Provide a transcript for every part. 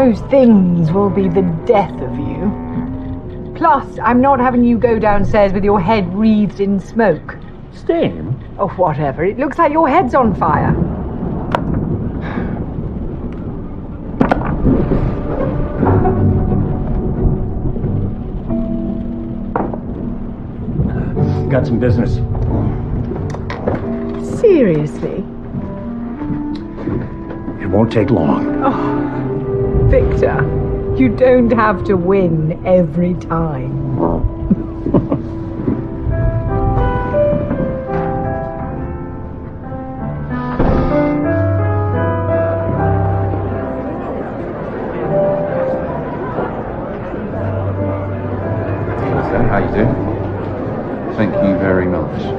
those things will be the death of you. Plus, I'm not having you go downstairs with your head wreathed in smoke. Steam? Oh, whatever. It looks like your head's on fire. Got some business. Seriously? It won't take long. Oh, Victor, you don't have to win every time. How you doing? Thank you very much.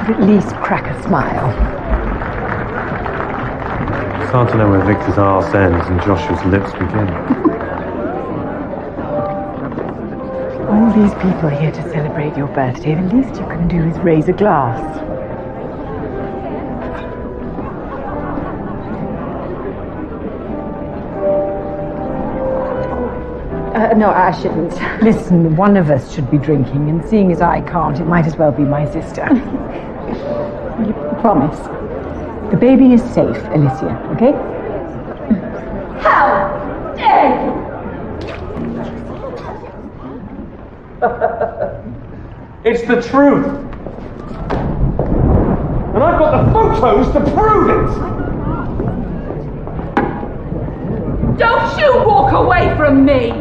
At least crack a smile. It's hard to know where Victor's arse ends and Joshua's lips begin. All these people are here to celebrate your birthday. The least you can do is raise a glass. No, I shouldn't. Listen, one of us should be drinking, and seeing as I can't, it might as well be my sister. Promise. The baby is safe, Alicia, okay? How dare you! It's the truth. And I've got the photos to prove it. Don't you walk away from me!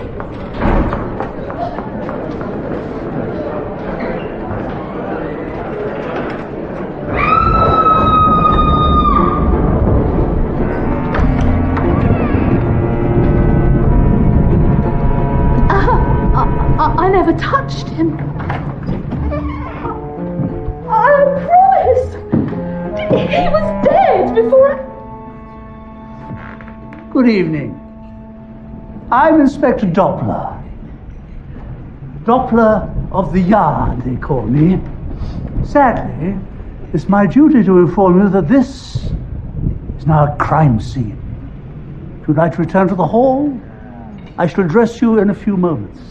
I never touched him. I promise. He was dead before I... Good evening. I'm Inspector Doppler. Doppler of the Yard, they call me. Sadly, it's my duty to inform you that this is now a crime scene. If you'd like to return to the hall, I shall address you in a few moments.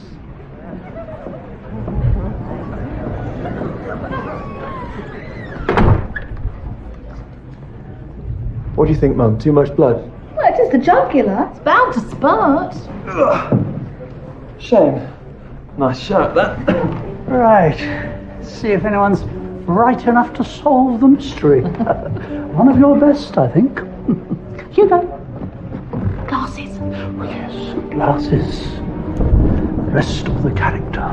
What do you think, Mum? Too much blood? Well, it is the jugular. It's bound to spurt. Shame. Nice shirt, that. Right. Let's see if anyone's bright enough to solve the mystery. One of your best, I think. Hugo. Glasses. Oh, yes, glasses. Rest of the character.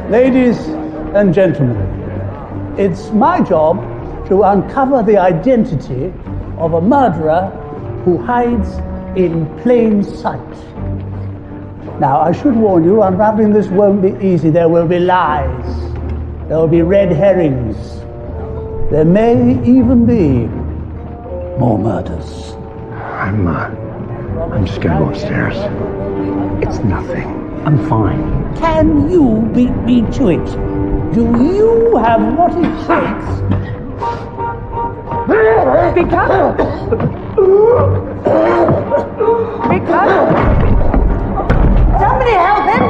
Ladies and gentlemen, it's my job to uncover the identity of a murderer who hides in plain sight. Now, I should warn you, unraveling this won't be easy. There will be lies. There will be red herrings. There may even be more murders. I'm just gonna go upstairs. It's nothing. I'm fine. Can you beat me to it? Do you have what it takes? Victor? Victor? Somebody help him!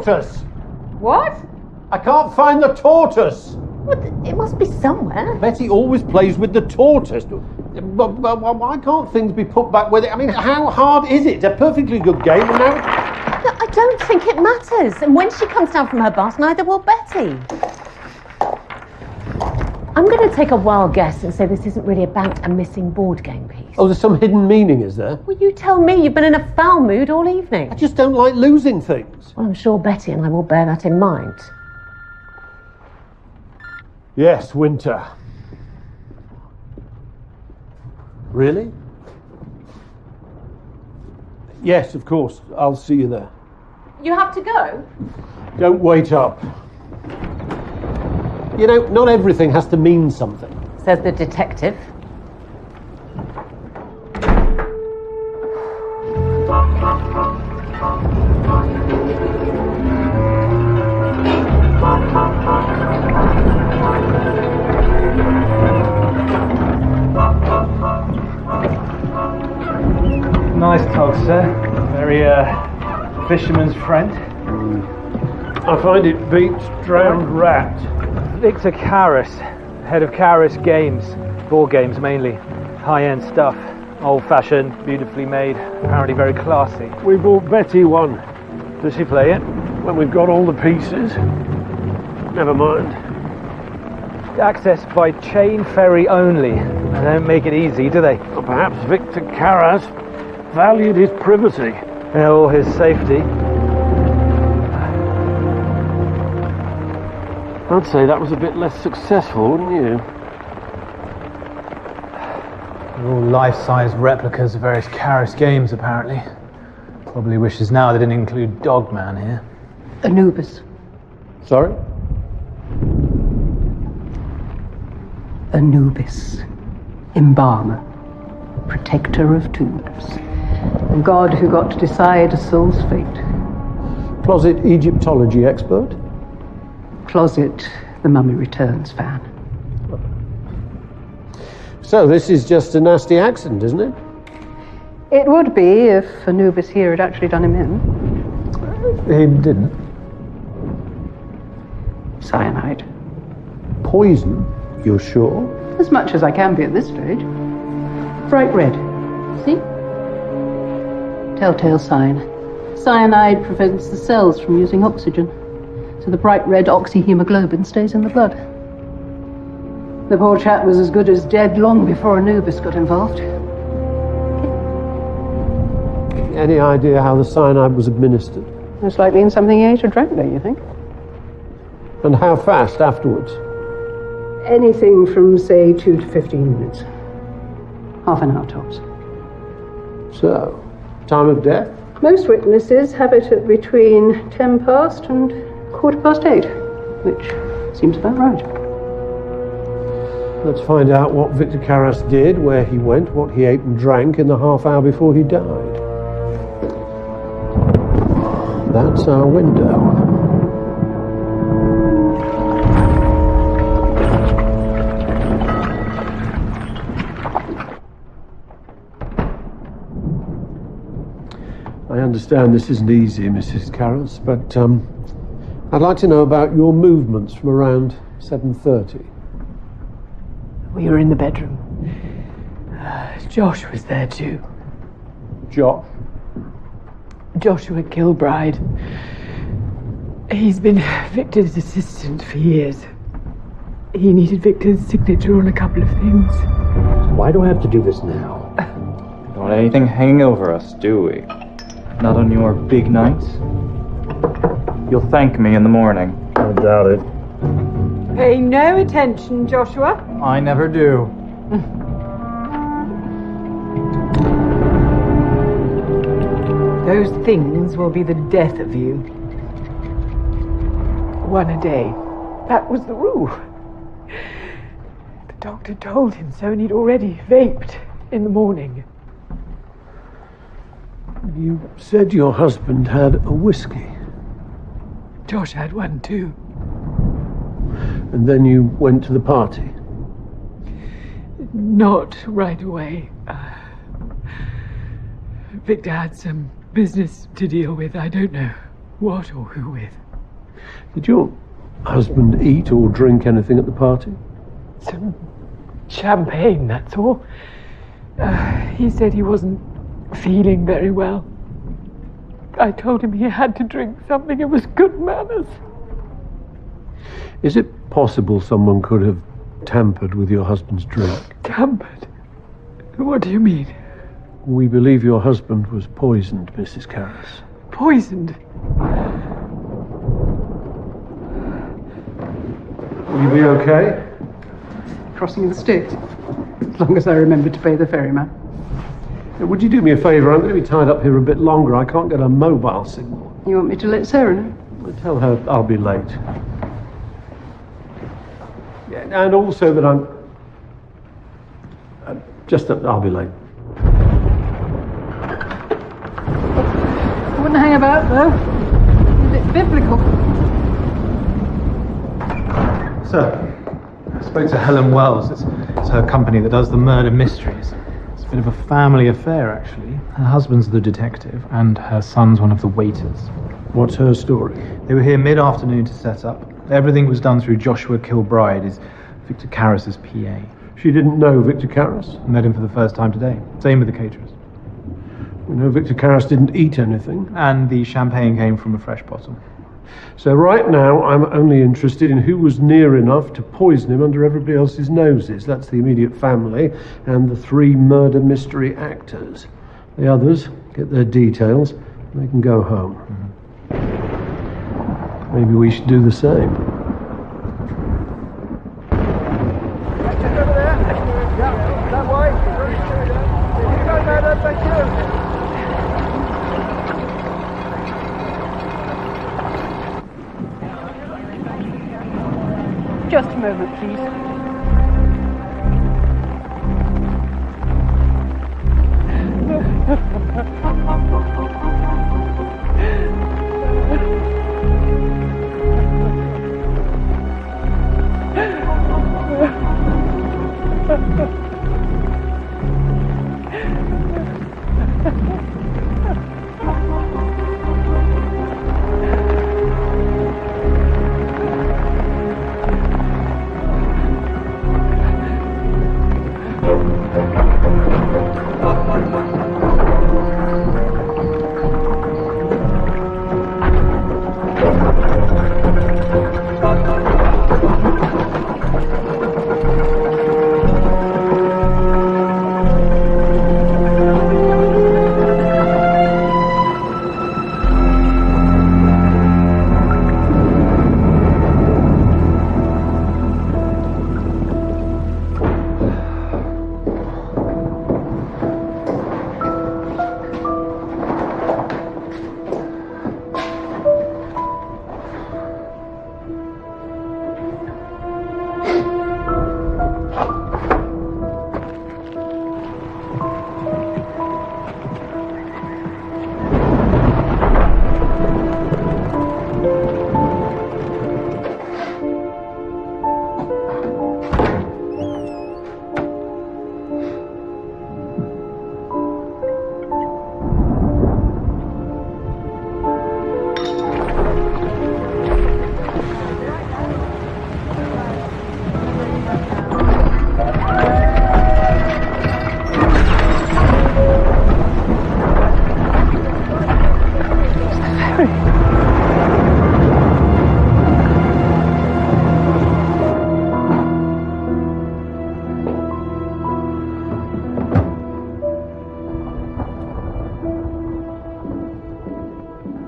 tortoise! What? I can't find the tortoise! It must be somewhere. Betty always plays with the tortoise. But why can't things be put back with it? I mean, how hard is it? It's a perfectly good game, and now... I don't think it matters. And when she comes down from her bath, neither will Betty. I'm going to take a wild guess and say this isn't really about a missing board game piece. Oh, there's some hidden meaning, is there? Well, you tell me. You've been in a foul mood all evening. I just don't like losing things. Well, I'm sure Betty and I will bear that in mind. Yes, Winter. Really? Yes, of course. I'll see you there. You have to go? Don't wait up. You know, not everything has to mean something. Says the detective. Nice dog, sir. Very, fisherman's friend. I find it beats drowned rat. Victor Karras, head of Karras Games. Board games mainly. High-end stuff. Old-fashioned, beautifully made, apparently very classy. We bought Betty one. Does she play it? When we've got all the pieces. Never mind. Access by chain ferry only. They don't make it easy, do they? Or perhaps Victor Karras valued his privacy. Or his safety. I'd say that was a bit less successful, wouldn't you? They're all life-size replicas of various Karras games, apparently. Probably wishes now they didn't include Dogman here. Anubis. Sorry? Anubis. Embalmer. Protector of tombs. A god who got to decide a soul's fate. Closet Egyptology expert? Closet The Mummy Returns fan. So this is just a nasty accident, isn't it? It would be if Anubis here had actually done him in. He didn't. Cyanide. Poison? You're sure? As much as I can be at this stage. Bright red. See? Telltale sign. Cyanide prevents the cells from using oxygen, so the bright red oxyhemoglobin stays in the blood. The poor chap was as good as dead long before Anubis got involved. Any idea how the cyanide was administered? Most likely in something he ate or drank, don't you think? And how fast afterwards? Anything from, say, 2 to 15 minutes. Half an hour tops. So, time of death? Most witnesses have it at between 10 past and 8:15, which seems about right. Let's find out what Victor Karras did, where he went, what he ate and drank in the half hour before he died. That's our window. I understand this isn't easy, Mrs. Karras, but I'd like to know about your movements from around 7:30. We were in the bedroom. Josh was there too. Josh? Joshua Kilbride. He's been Victor's assistant for years. He needed Victor's signature on a couple of things. Why do I have to do this now? Don't want anything hanging over us, do we? Not on your big nights? You'll thank me in the morning. I doubt it. Pay no attention, Joshua. I never do. Those things will be the death of you. One a day. That was the rule. The doctor told him so, and he'd already vaped in the morning. You said your husband had a whiskey. Josh had one too. And then you went to the party. Not right away. Victor had some business to deal with, I don't know. What or who with? Did your husband eat or drink anything at the party? Some champagne, that's all. He said he wasn't feeling very well. I told him he had to drink something. It was good manners. Is it possible someone could have tampered with your husband's drink? Tampered? What do you mean? We believe your husband was poisoned, Mrs. Karras. Poisoned? Will you be okay? Crossing the Styx. As long as I remember to pay the ferryman. Would you do me a favour? I'm going to be tied up here a bit longer. I can't get a mobile signal. You want me to let Sarah know? Tell her I'll be late. Yeah, and also that I'm... just that I'll be late. I wouldn't hang about, though. A bit biblical. Sir, I spoke to Helen Wells. It's her company that does the murder mysteries. It's a bit of a family affair, actually. Her husband's the detective, and her son's one of the waiters. What's her story? They were here mid-afternoon to set up. Everything was done through Joshua Kilbride, is Victor Karras' PA. She didn't know Victor Karras? Met him for the first time today. Same with the caterers. We know Victor Karras didn't eat anything. And the champagne came from a fresh bottle. So right now, I'm only interested in who was near enough to poison him under everybody else's noses. That's the immediate family and the 3 murder mystery actors. The others get their details, and they can go home. Maybe we should do the same. Just a moment, please.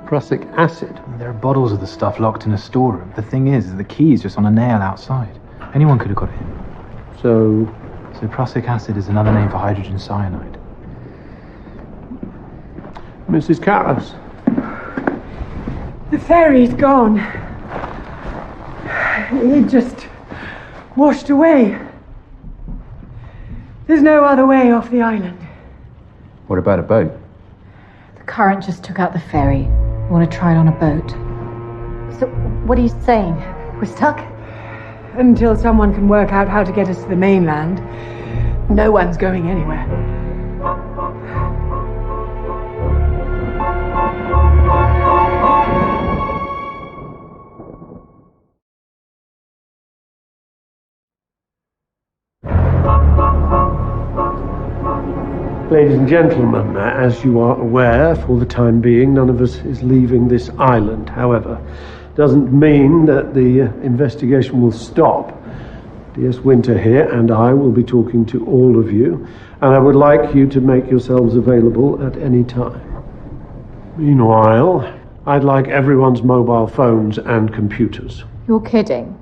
Prussic acid? There are bottles of the stuff locked in a storeroom. The thing is, the key's just on a nail outside. Anyone could have got it in. So prussic acid is another name for hydrogen cyanide. Mrs. Karras? The ferry's gone. It just washed away. There's no other way off the island. What about a boat? The current just took out the ferry. We want to try it on a boat. So, what are you saying? We're stuck? Until someone can work out how to get us to the mainland, no one's going anywhere. Ladies and gentlemen, as you are aware, for the time being, none of us is leaving this island. However, doesn't mean that the investigation will stop. DS Winter here and I will be talking to all of you, and I would like you to make yourselves available at any time. Meanwhile, I'd like everyone's mobile phones and computers. You're kidding.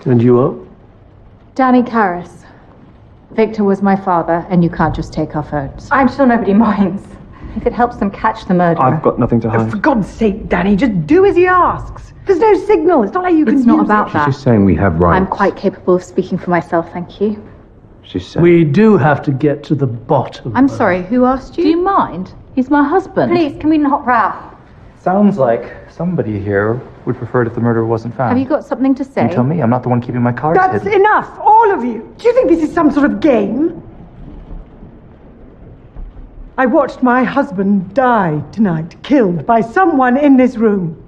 And you are? Danny Karras. Victor was my father, and you can't just take our phones. I'm sure nobody minds. If it helps them catch the murderer. I've got nothing to hide. For God's sake, Danny, just do as he asks. There's no signal. It's not like you can It's not use about it. that. She's just saying we have rights. I'm quite capable of speaking for myself, thank you. She's saying... We do have to get to the bottom. I'm sorry, who asked you? Do you mind? He's my husband. Please, can we not row? Sounds like somebody here would prefer it if the murderer wasn't found. Have you got something to say? You tell me, I'm not the one keeping my cards That's hidden. enough, all of you. Do you think this is some sort of game? I watched my husband die tonight, killed by someone in this room.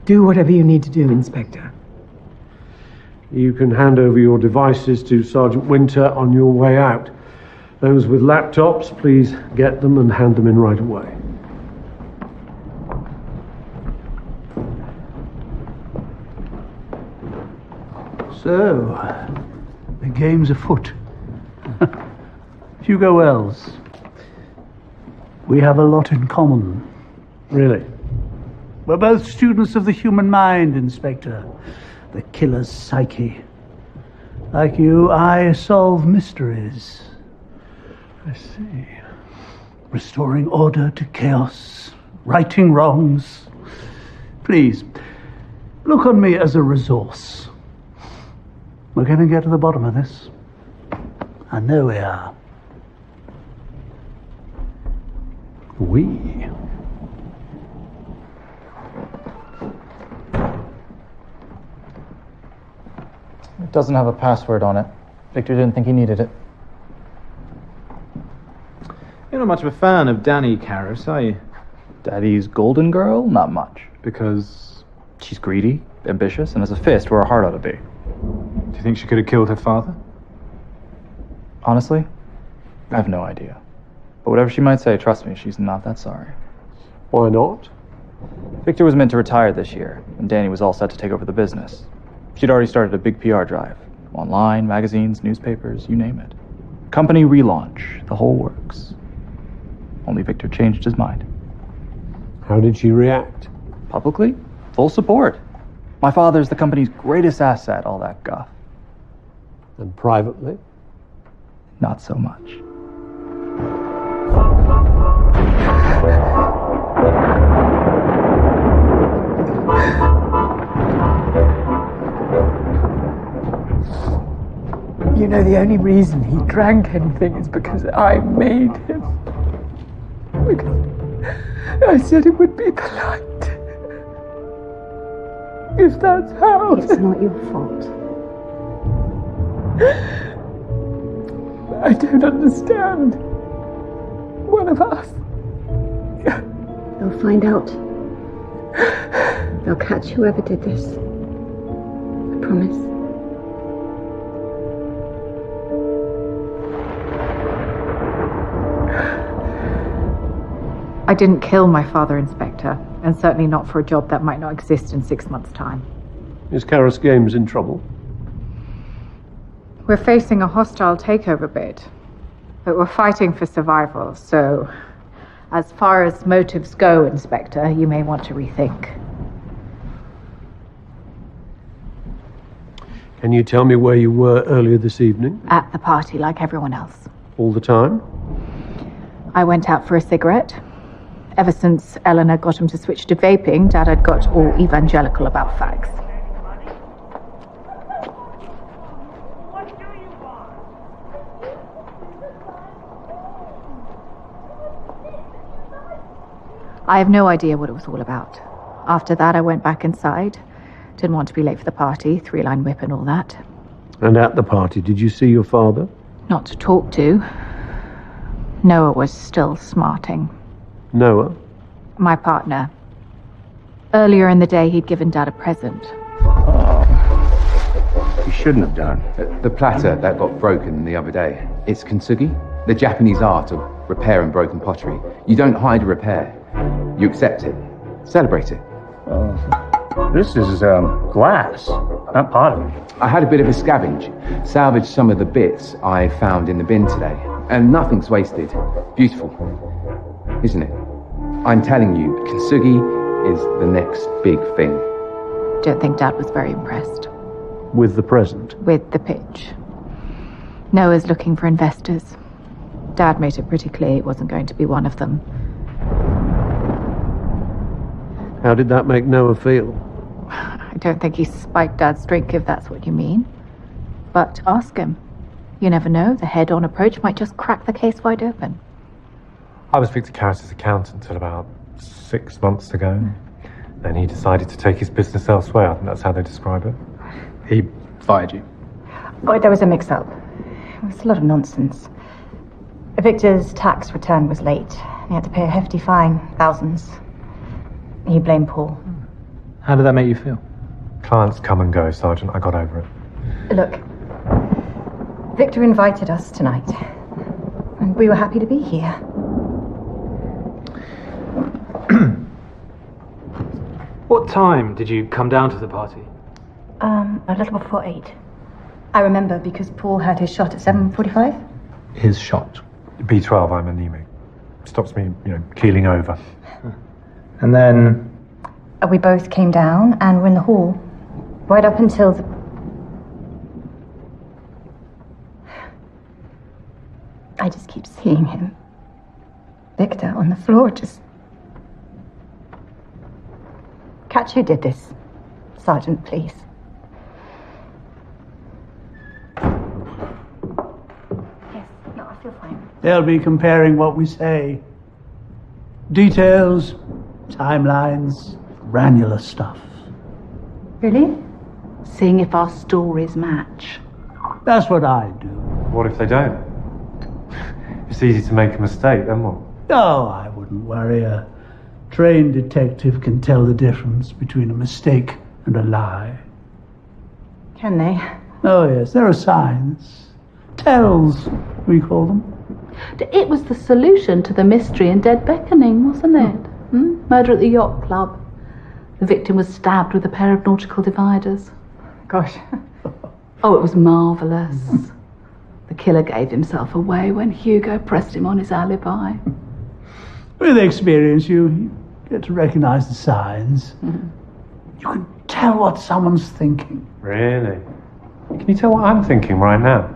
Do whatever you need to do, Inspector. You can hand over your devices to Sergeant Winter on your way out. Those with laptops, please get them and hand them in right away. So, the game's afoot. Hugo Wells. We have a lot in common. Really? We're both students of the human mind, Inspector. The killer's psyche. Like you, I solve mysteries. I see. Restoring order to chaos. Righting wrongs. Please, look on me as a resource. We're going to get to the bottom of this. I know we are. We? It doesn't have a password on it. Victor didn't think he needed it. You're not much of a fan of Danny Karras, are you? Daddy's golden girl? Not much. Because she's greedy, ambitious, and has a fist where her heart ought to be. Do you think she could have killed her father? Honestly, I have no idea. But whatever she might say, trust me, she's not that sorry. Why not? Victor was meant to retire this year, and Danny was all set to take over the business. She'd already started a big PR drive. Online, magazines, newspapers, you name it. Company relaunch, the whole works. Only Victor changed his mind. How did she react? Publicly, full support. My father's the company's greatest asset, all that guff. And privately? Not so much. You know, the only reason he drank anything is because I made him. Because I said it would be polite. If that's how... It's not your fault. I don't understand. One of us. They'll find out. They'll catch whoever did this. I promise. I didn't kill my father, Inspector, and certainly not for a job that might not exist in 6 months' time. Is Karras Games in trouble? We're facing a hostile takeover bid, but we're fighting for survival, so as far as motives go, Inspector, you may want to rethink. Can you tell me where you were earlier this evening? At the party, like everyone else. All the time? I went out for a cigarette. Ever since Eleanor got him to switch to vaping, Dad had got all evangelical about fags. I have no idea what it was all about. After that, I went back inside. Didn't want to be late for the party, 3-line whip and all that. And at the party, did you see your father? Not to talk to. Noah was still smarting. Noah? My partner. Earlier in the day, he'd given Dad a present. You shouldn't have done. The platter that got broken the other day, It's kintsugi, the Japanese art of repairing broken pottery. You don't hide a repair. You accept it. Celebrate it. This is glass, not pottery. I had a bit of a scavenge. Salvaged some of the bits I found in the bin today. And nothing's wasted. Beautiful. Isn't it? I'm telling you, kintsugi is the next big thing. Don't think Dad was very impressed. With the present? With the pitch. Noah's looking for investors. Dad made it pretty clear it wasn't going to be one of them. How did that make Noah feel? I don't think he spiked Dad's drink, if that's what you mean. But ask him. You never know, the head-on approach might just crack the case wide open. I was Victor Karras' accountant until about 6 months ago. Then he decided to take his business elsewhere. I think that's how they describe it. He fired you. Oh, there was a mix-up. It was a lot of nonsense. Victor's tax return was late. He had to pay a hefty fine, thousands. He blamed Paul. How did that make you feel? Clients come and go, Sergeant. I got over it. Look, Victor invited us tonight, and we were happy to be here. What time did you come down to the party? A little before 8. I remember because Paul had his shot at 7:45. His shot? B12, I'm anemic. Stops me, keeling over. And then... We both came down and were in the hall, right up until the... I just keep seeing him. Victor on the floor, just... Catch who did this, Sergeant, please. Yes, no, I feel fine. They'll be comparing what we say. Details, timelines, granular stuff. Really? Seeing if our stories match. That's what I do. What if they don't? It's easy to make a mistake, then what? Oh, I wouldn't worry. A trained detective can tell the difference between a mistake and a lie. Can they? Oh, yes, there are signs. Tells, we call them. It was the solution to the mystery in Dead Beckoning, wasn't it? Murder at the yacht club. The victim was stabbed with a pair of nautical dividers. Gosh. Oh, it was marvellous. The killer gave himself away when Hugo pressed him on his alibi. With experience, you get to recognize the signs. You can tell what someone's thinking. Really? Can you tell what I'm thinking right now?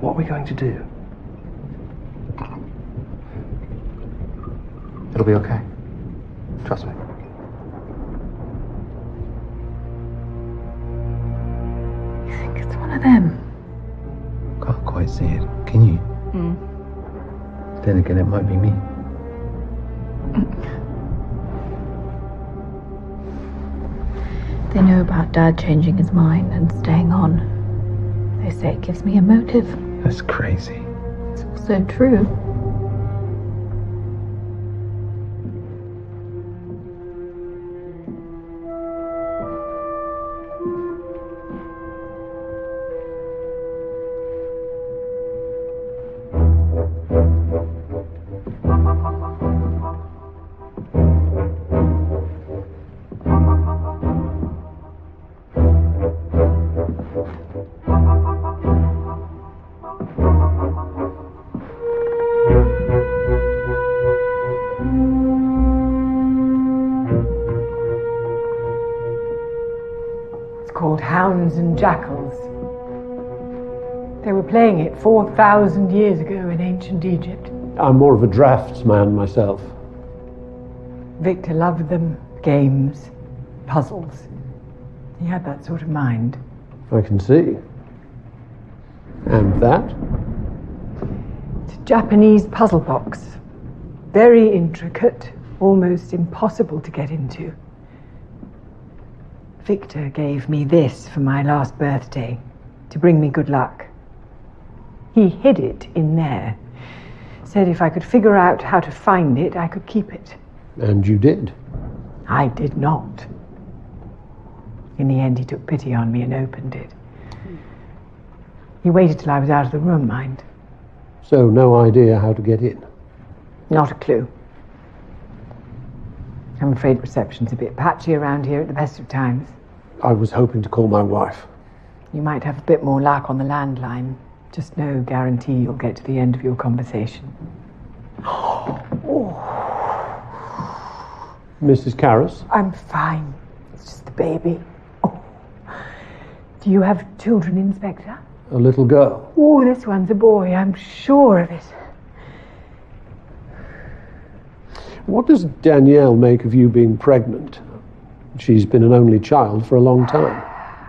What are we going to do? It'll be okay. Trust me. You think it's one of them? Can't quite see it, can you? Then again, it might be me. They know about Dad changing his mind and staying on. They say it gives me a motive. That's crazy. It's also true. Called Hounds and Jackals. They were playing it 4,000 years ago in ancient Egypt. I'm more of a draftsman myself. Victor loved them. Games, puzzles. He had that sort of mind. I can see. And that? It's a Japanese puzzle box. Very intricate, almost impossible to get into. Victor gave me this for my last birthday, to bring me good luck. He hid it in there. Said if I could figure out how to find it, I could keep it. And you did? I did not. In the end, he took pity on me and opened it. He waited till I was out of the room, mind. So, no idea how to get in? Not a clue. I'm afraid reception's a bit patchy around here at the best of times. I was hoping to call my wife. You might have a bit more luck on the landline. Just no guarantee you'll get to the end of your conversation. Mrs. Karras? I'm fine. It's just the baby. Oh. Do you have children, Inspector? A little girl. Oh, this one's a boy. I'm sure of it. What does Danielle make of you being pregnant? She's been an only child for a long time.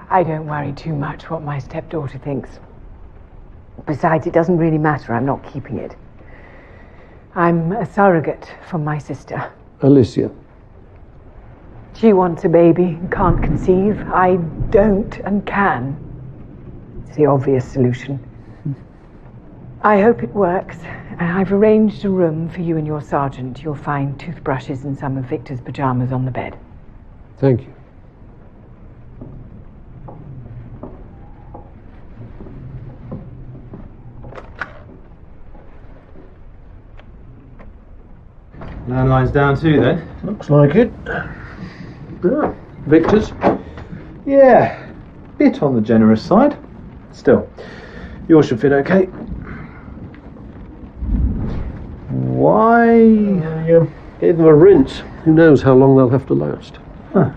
I don't worry too much what my stepdaughter thinks. Besides, it doesn't really matter. I'm not keeping it. I'm a surrogate for my sister. Alicia. She wants a baby and can't conceive. I don't and can. It's the obvious solution. I hope it works. I've arranged a room for you and your sergeant. You'll find toothbrushes and some of Victor's pajamas on the bed. Thank you. Landline's down too, then? Looks like it. Victor's? Yeah, bit on the generous side. Still, yours should fit okay. Why? Gave them a rinse. Who knows how long they'll have to last. Huh.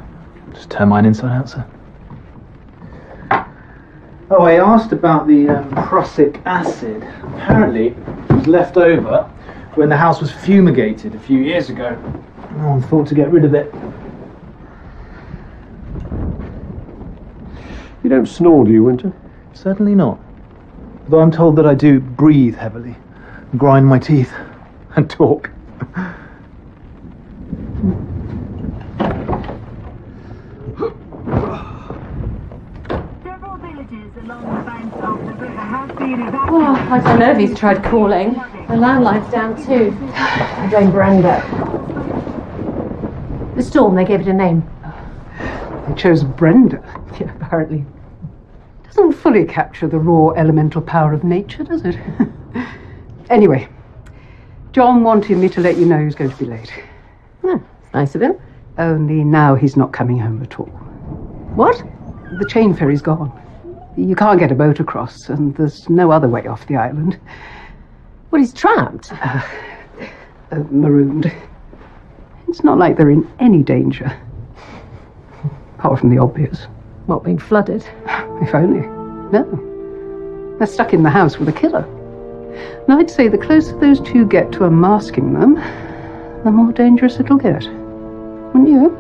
Just turn mine inside out, sir. Oh, I asked about the prussic acid. Apparently, it was left over when the house was fumigated a few years ago. No one thought to get rid of it. You don't snore, do you, Winter? Certainly not. Though I'm told that I do breathe heavily, grind my teeth, and talk. Oh, I don't know if he's tried calling. The landline's down too. I blame Brenda. The storm, they gave it a name. They chose Brenda. Yeah, apparently. Doesn't fully capture the raw elemental power of nature, does it? Anyway, John wanted me to let you know he was going to be late. Nice of him. Only now he's not coming home at all. What? The chain ferry's gone. You can't get a boat across, and there's no other way off the island. Well, he's trapped. Marooned. It's not like they're in any danger. Apart from the obvious. What, being flooded? If only. No. They're stuck in the house with a killer. And I'd say the closer those two get to unmasking them, the more dangerous it'll get. Wouldn't you?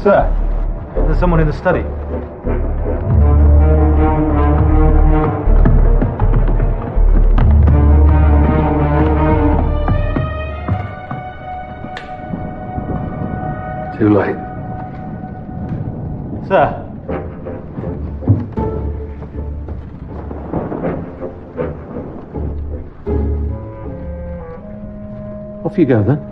Sir, there's someone in the study. Too late. Sir. Off you go, then.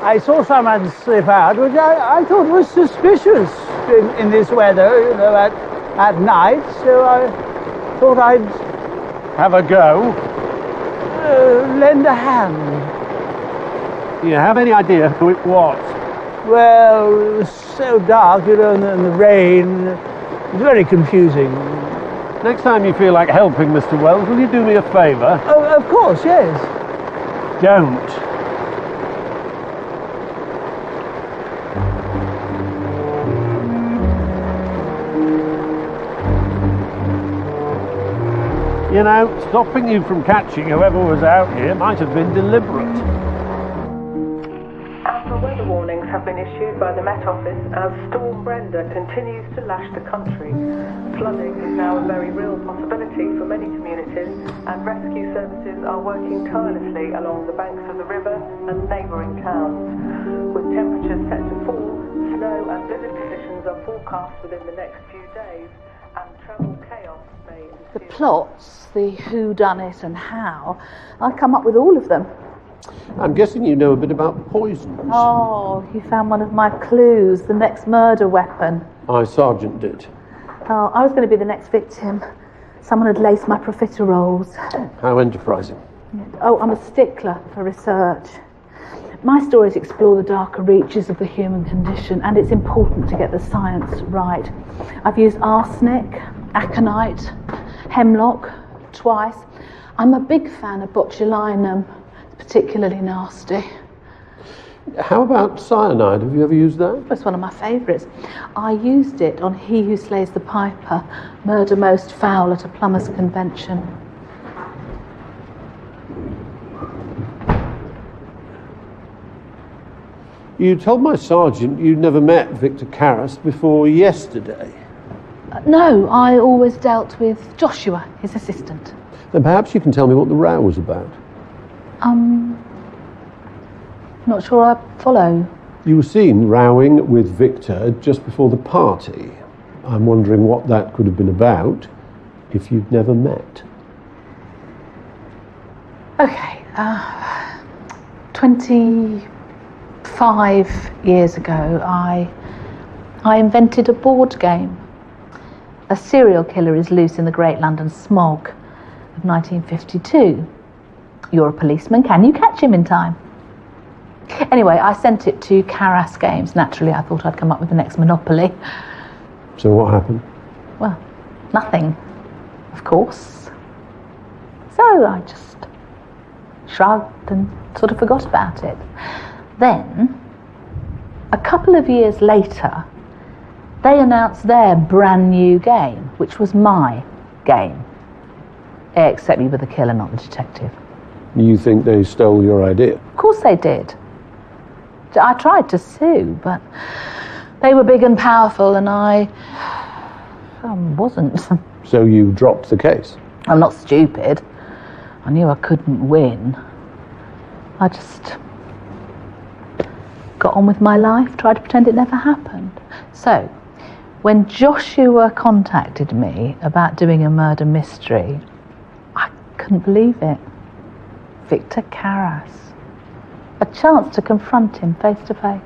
I saw someone slip out, which I thought was suspicious in this weather, you know, at night, so I thought I'd have a go. lend a hand? Do you have any idea who it was? Well, it was so dark, and the rain. It was very confusing. Next time you feel like helping, Mr. Wells, will you do me a favour? Oh, of course, yes. Don't. You know, stopping you from catching whoever was out here might have been deliberate. Amber weather warnings have been issued by the Met Office as Storm Brenda continues to lash the country. Flooding is now a very real possibility for many communities, and rescue services are working tirelessly along the banks of the river and neighbouring towns. With temperatures set to fall, snow and blizzard conditions are forecast within the next few days, and travel chaos may ensue. The plots, the who done it and how, I come up with all of them. I'm guessing you know a bit about poisons. Oh, you found one of my clues, the next murder weapon. My sergeant did. Oh, I was going to be the next victim. Someone had laced my profiteroles. How enterprising. Oh, I'm a stickler for research. My stories explore the darker reaches of the human condition, and it's important to get the science right. I've used arsenic, aconite, hemlock twice. I'm a big fan of botulinum. It's particularly nasty. How about cyanide? Have you ever used that? It's one of my favourites. I used it on He Who Slays the Piper, Murder Most Foul at a Plumbers' Convention. You told my sergeant you'd never met Victor Karras before yesterday. No, I always dealt with Joshua, his assistant. Then perhaps you can tell me what the row was about. Not sure I follow. You were seen rowing with Victor just before the party. I'm wondering what that could have been about if you'd never met. Okay, 25 years ago, I invented a board game. A serial killer is loose in the Great London Smog of 1952. You're a policeman, can you catch him in time? Anyway, I sent it to Karras Games. Naturally, I thought I'd come up with the next Monopoly. So what happened? Well, nothing, of course. So I just shrugged and sort of forgot about it. Then, a couple of years later, they announced their brand new game, which was my game. Except you were the killer, not the detective. You think they stole your idea? Of course they did. I tried to sue, but they were big and powerful, and I wasn't. So you dropped the case? I'm not stupid. I knew I couldn't win. I just got on with my life, tried to pretend it never happened. So, when Joshua contacted me about doing a murder mystery, I couldn't believe it. Victor Karras. A chance to confront him face to face.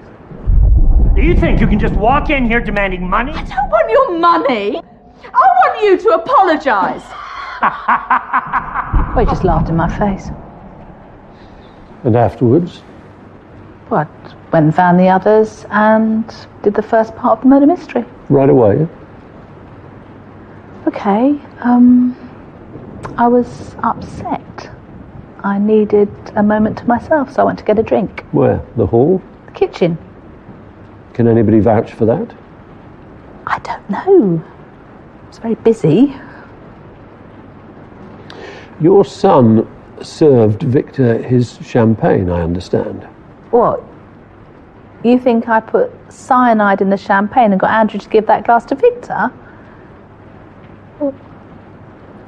Do you think you can just walk in here demanding money? I don't want your money. I want you to apologise. Well, he just laughed in my face. And afterwards? What? Went and found the others and did the first part of the murder mystery. Right away? Okay, I was upset. I needed a moment to myself, so I went to get a drink. Where? The hall? The kitchen. Can anybody vouch for that? I don't know. I was very busy. Your son served Victor his champagne, I understand. What? You think I put cyanide in the champagne and got Andrew to give that glass to Victor? Well,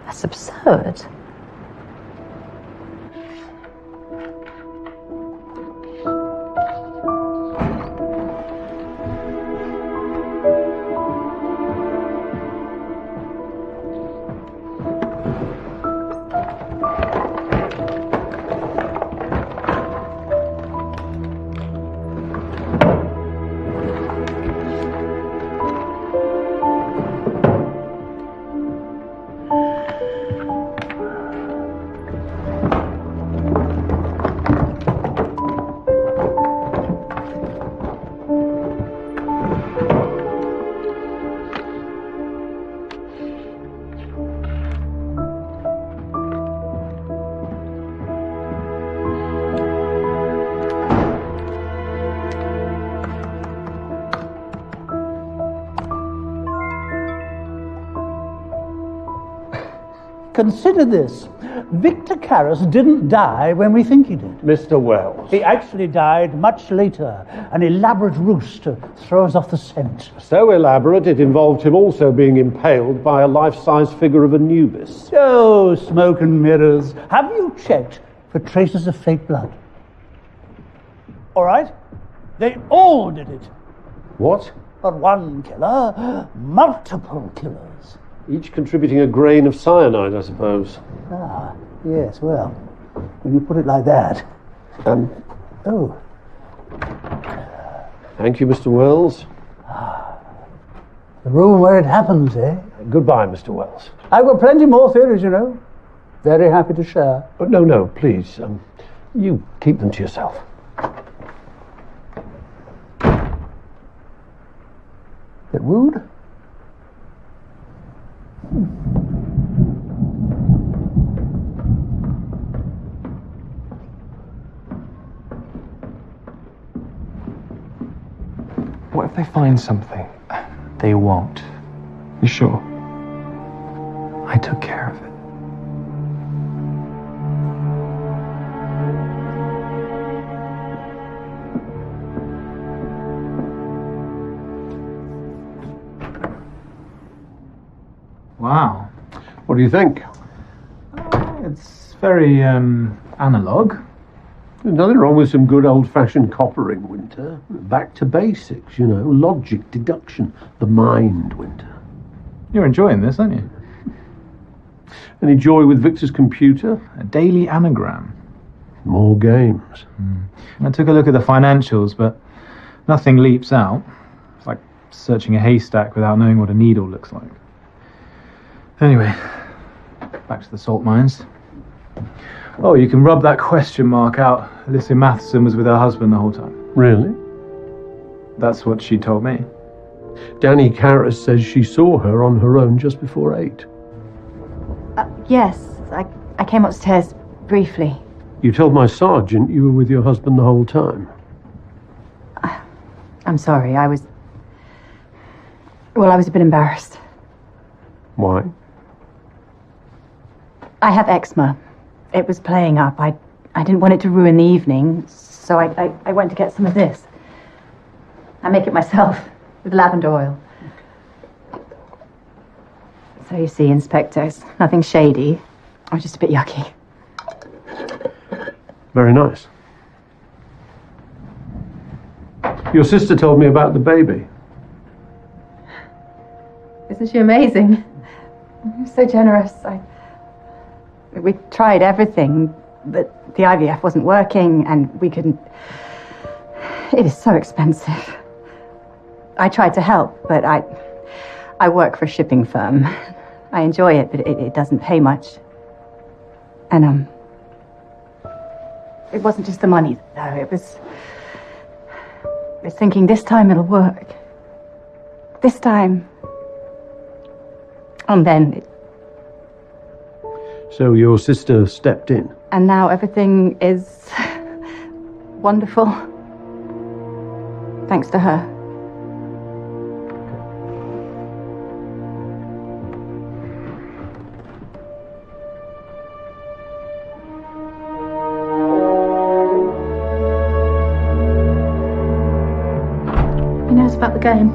that's absurd. Consider this. Victor Karras didn't die when we think he did. Mr. Wells. He actually died much later. An elaborate ruse to throw us off the scent. So elaborate, it involved him also being impaled by a life-size figure of Anubis. Oh, smoke and mirrors. Have you checked for traces of fake blood? All right? They all did it. What? Not one killer, multiple killers. Each contributing a grain of cyanide, I suppose. Ah, yes, well, when you put it like that. Oh. Thank you, Mr. Wells. The room where it happens, eh? Goodbye, Mr. Wells. I've got plenty more theories, you know. Very happy to share. Oh, no, please. You keep them to yourself. Bit rude? What if they find something? They won't. You sure? I took care of it. Wow. What do you think? It's very analog. There's nothing wrong with some good old-fashioned coppering, Winter. Back to basics, you know. Logic, deduction, the mind, Winter. You're enjoying this, aren't you? Any joy with Victor's computer? A daily anagram. More games. I took a look at the financials, but nothing leaps out. It's like searching a haystack without knowing what a needle looks like. Anyway, back to the salt mines. Oh, you can rub that question mark out. Alicia Matheson was with her husband the whole time. Really? That's what she told me. Danny Karras says she saw her on her own just before 8. Yes, I came upstairs briefly. You told my sergeant you were with your husband the whole time. I'm sorry, I was a bit embarrassed. Why? I have eczema. It was playing up. I didn't want it to ruin the evening, so I went to get some of this. I make it myself with lavender oil. So you see, inspectors, nothing shady. I was just a bit yucky. Very nice. Your sister told me about the baby. Isn't she amazing? You're so generous. We tried everything, but the IVF wasn't working, and we couldn't. It is so expensive. I tried to help, but I work for a shipping firm. I enjoy it, but it doesn't pay much. And it wasn't just the money, though. It was thinking this time it'll work. This time. And then. So your sister stepped in? And now everything is wonderful. Thanks to her. He knows about the game.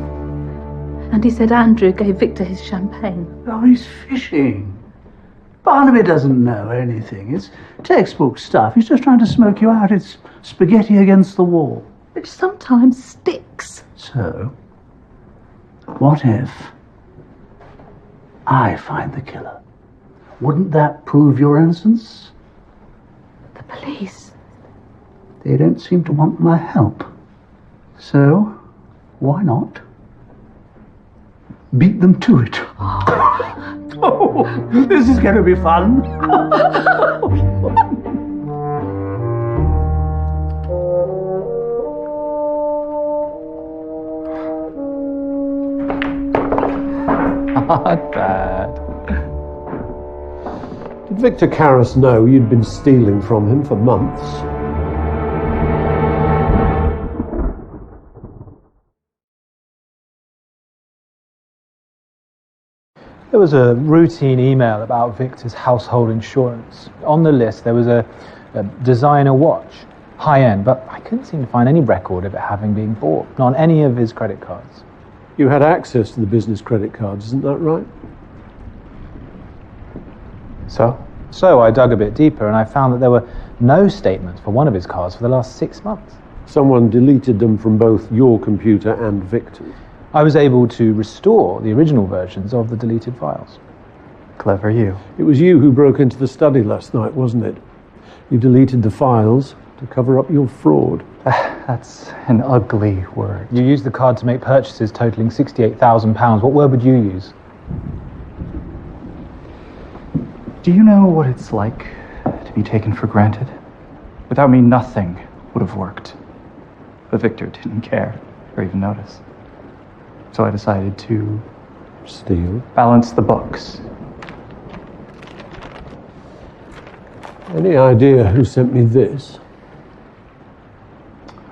And he said Andrew gave Victor his champagne. Oh, he's fishing. Barnaby doesn't know anything. It's textbook stuff. He's just trying to smoke you out. It's spaghetti against the wall. Which sometimes sticks. So, what if I find the killer? Wouldn't that prove your innocence? The police. They don't seem to want my help. So, why not beat them to it? Oh, this is going to be fun. Not bad. Did Victor Karras know you'd been stealing from him for months? was a routine email about Victor's household insurance. On the list, there was a designer watch, high-end, but I couldn't seem to find any record of it having been bought, not on any of his credit cards. You had access to the business credit cards, isn't that right? So I dug a bit deeper and I found that there were no statements for one of his cards for the last 6 months. Someone deleted them from both your computer and Victor's. I was able to restore the original versions of the deleted files. Clever you. It was you who broke into the study last night, wasn't it? You deleted the files to cover up your fraud. That's an ugly word. You used the card to make purchases totaling £68,000. What word would you use? Do you know what it's like to be taken for granted? Without me, nothing would have worked. But Victor didn't care or even notice. So I decided to... steal? Balance the books. Any idea who sent me this?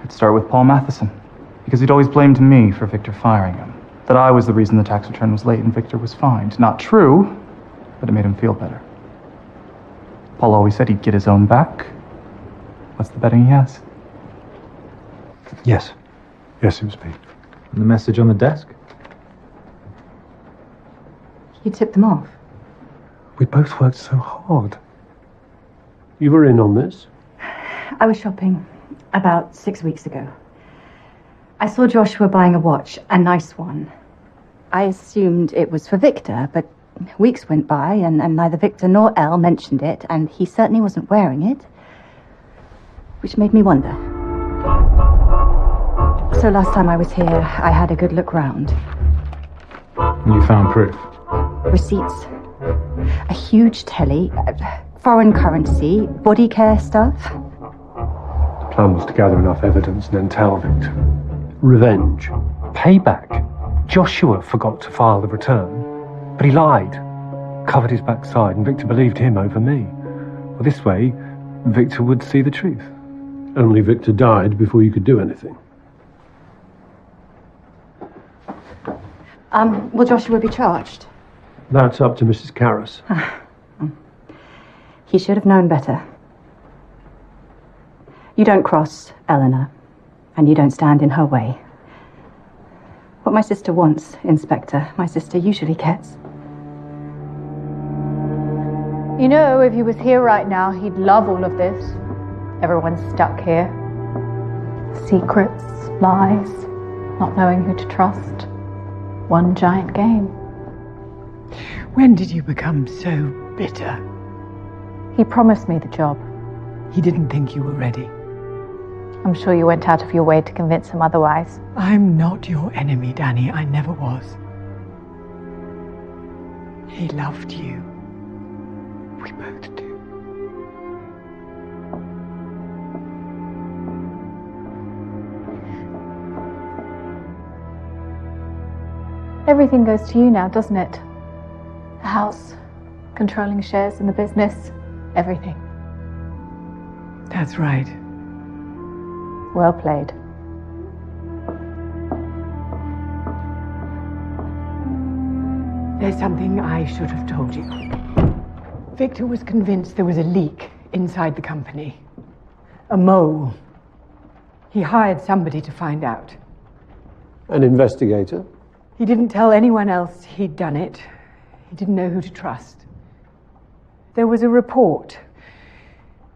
I'd start with Paul Matheson, because he'd always blamed me for Victor firing him. That I was the reason the tax return was late and Victor was fined. Not true, but it made him feel better. Paul always said he'd get his own back. What's the betting he has? Yes. Yes, it was me. And the message on the desk? You tipped them off. We both worked so hard. You were in on this? I was shopping about 6 weeks ago. I saw Joshua buying a watch, a nice one. I assumed it was for Victor, but weeks went by and neither Victor nor Elle mentioned it, and he certainly wasn't wearing it, which made me wonder. So last time I was here, I had a good look round. And you found proof? Receipts. A huge telly, foreign currency, body care stuff. The plan was to gather enough evidence and then tell Victor. Revenge. Payback. Joshua forgot to file the return, but he lied. Covered his backside, and Victor believed him over me. Well, this way, Victor would see the truth. Only Victor died before you could do anything. Will Joshua be charged? That's up to Mrs. Karras. He should have known better. You don't cross Eleanor, and you don't stand in her way. What my sister wants, Inspector, my sister usually gets. You know, if he was here right now, he'd love all of this. Everyone's stuck here. Secrets, lies, not knowing who to trust. One giant game. When did you become so bitter? He promised me the job. He didn't think you were ready. I'm sure you went out of your way to convince him otherwise. I'm not your enemy, Danny. I never was. He loved you. We both do. Everything goes to you now, doesn't it? The house, controlling shares in the business, everything. That's right. Well played. There's something I should have told you. Victor was convinced there was a leak inside the company. A mole. He hired somebody to find out. An investigator? He didn't tell anyone else he'd done it. He didn't know who to trust. There was a report.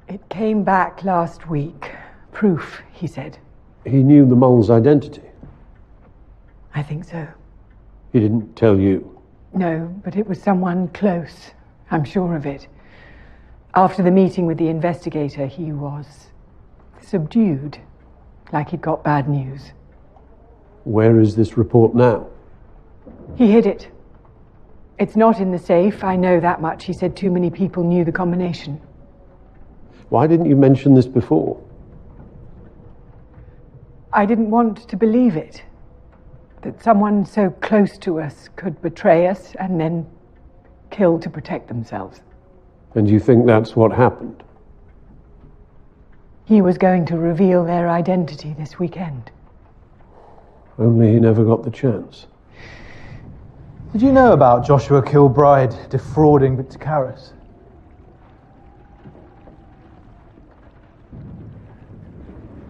It came back last week. Proof, he said. He knew the mole's identity? I think so. He didn't tell you? No, but it was someone close. I'm sure of it. After the meeting with the investigator, he was subdued, like he'd got bad news. Where is this report now? He hid it. It's not in the safe, I know that much. He said too many people knew the combination. Why didn't you mention this before? I didn't want to believe it. That someone so close to us could betray us and then kill to protect themselves. And you think that's what happened? He was going to reveal their identity this weekend. Only he never got the chance. Did you know about Joshua Kilbride defrauding Victor Karras?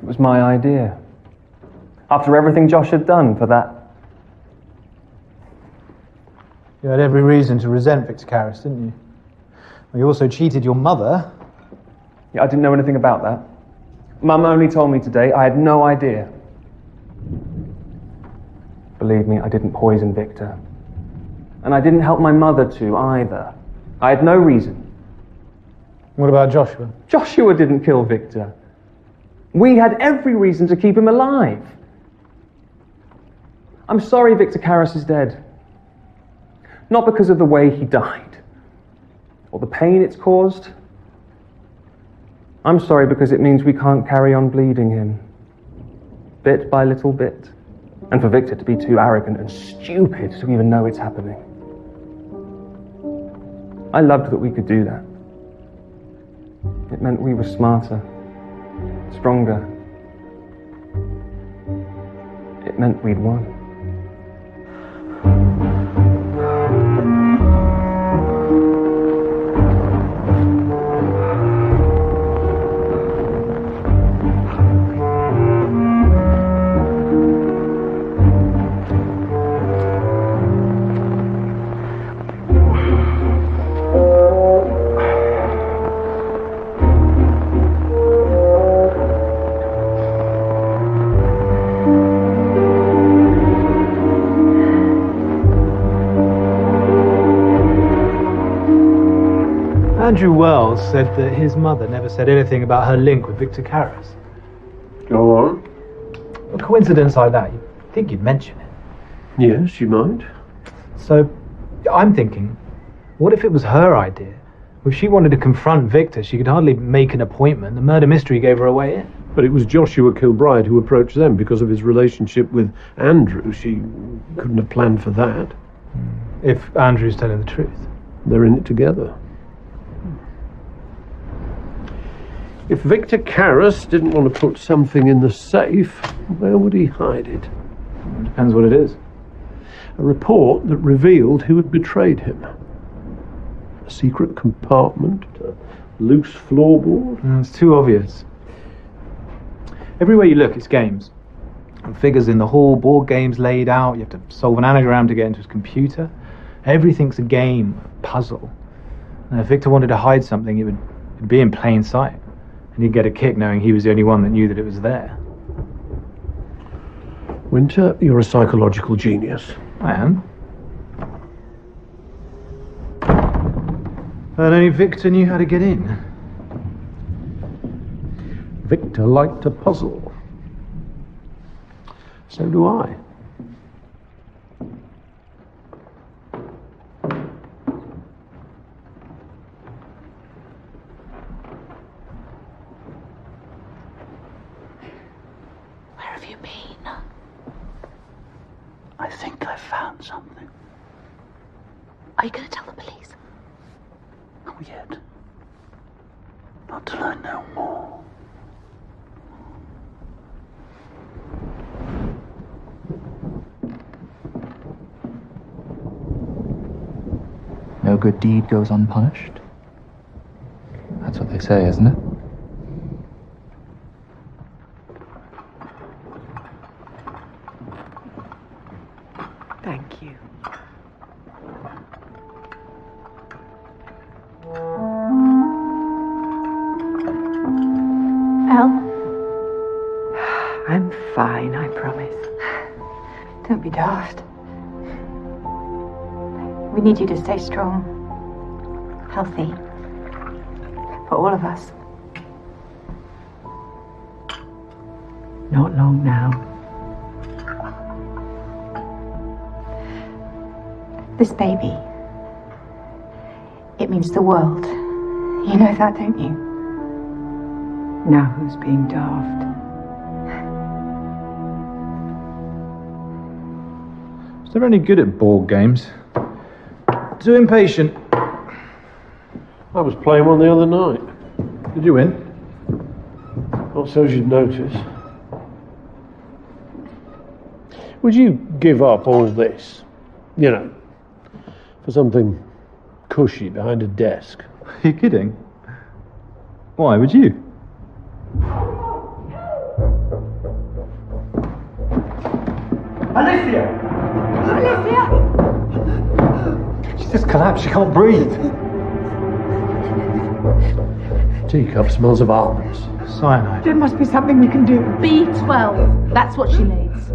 It was my idea. After everything Josh had done for that. You had every reason to resent Victor Karras, didn't you? Well, you also cheated your mother. Yeah, I didn't know anything about that. Mum only told me today. I had no idea. Believe me, I didn't poison Victor. And I didn't help my mother to either. I had no reason. What about Joshua? Joshua didn't kill Victor. We had every reason to keep him alive. I'm sorry Victor Karras is dead. Not because of the way he died, or the pain it's caused. I'm sorry because it means we can't carry on bleeding him, bit by little bit, and for Victor to be too arrogant and stupid to even know it's happening. I loved that we could do that. It meant we were smarter, stronger. It meant we'd won. Andrew Wells said that his mother never said anything about her link with Victor Karras. Go on. A coincidence like that, you'd think you'd mention it. Yes, she might. So, I'm thinking, what if it was her idea? If she wanted to confront Victor, she could hardly make an appointment. The murder mystery gave her a way in. But it was Joshua Kilbride who approached them because of his relationship with Andrew. She couldn't have planned for that. If Andrew's telling the truth. They're in it together. If Victor Karras didn't want to put something in the safe, where would he hide it? Depends what it is. A report that revealed who had betrayed him. A secret compartment, a loose floorboard. It's too obvious. Everywhere you look, it's games. And figures in the hall, board games laid out. You have to solve an anagram to get into his computer. Everything's a game, a puzzle. And if Victor wanted to hide something, it'd be in plain sight. And he'd get a kick knowing he was the only one that knew that it was there. Winter, you're a psychological genius. I am. And only Victor knew how to get in. Victor liked a puzzle. So do I. Where have you been? I think I found something. Are you going to tell the police? Not yet. Not till I know more. No good deed goes unpunished. That's what they say, isn't it? Thank you. Al? I'm fine, I promise. Don't be daft. We need you to stay strong, healthy, for all of us. Not long now. This baby, it means the world. You know that, don't you? Now who's being daft? So they're only good at board games. Too impatient. I was playing one the other night. Did you win? Not so as you'd notice. Would you give up all this? You know, For something cushy behind a desk. Are you kidding? Why would you? Alicia! Alicia! She's just collapsed. She can't breathe. Teacup smells of almonds. Cyanide. There must be something we can do. B12. That's what she needs.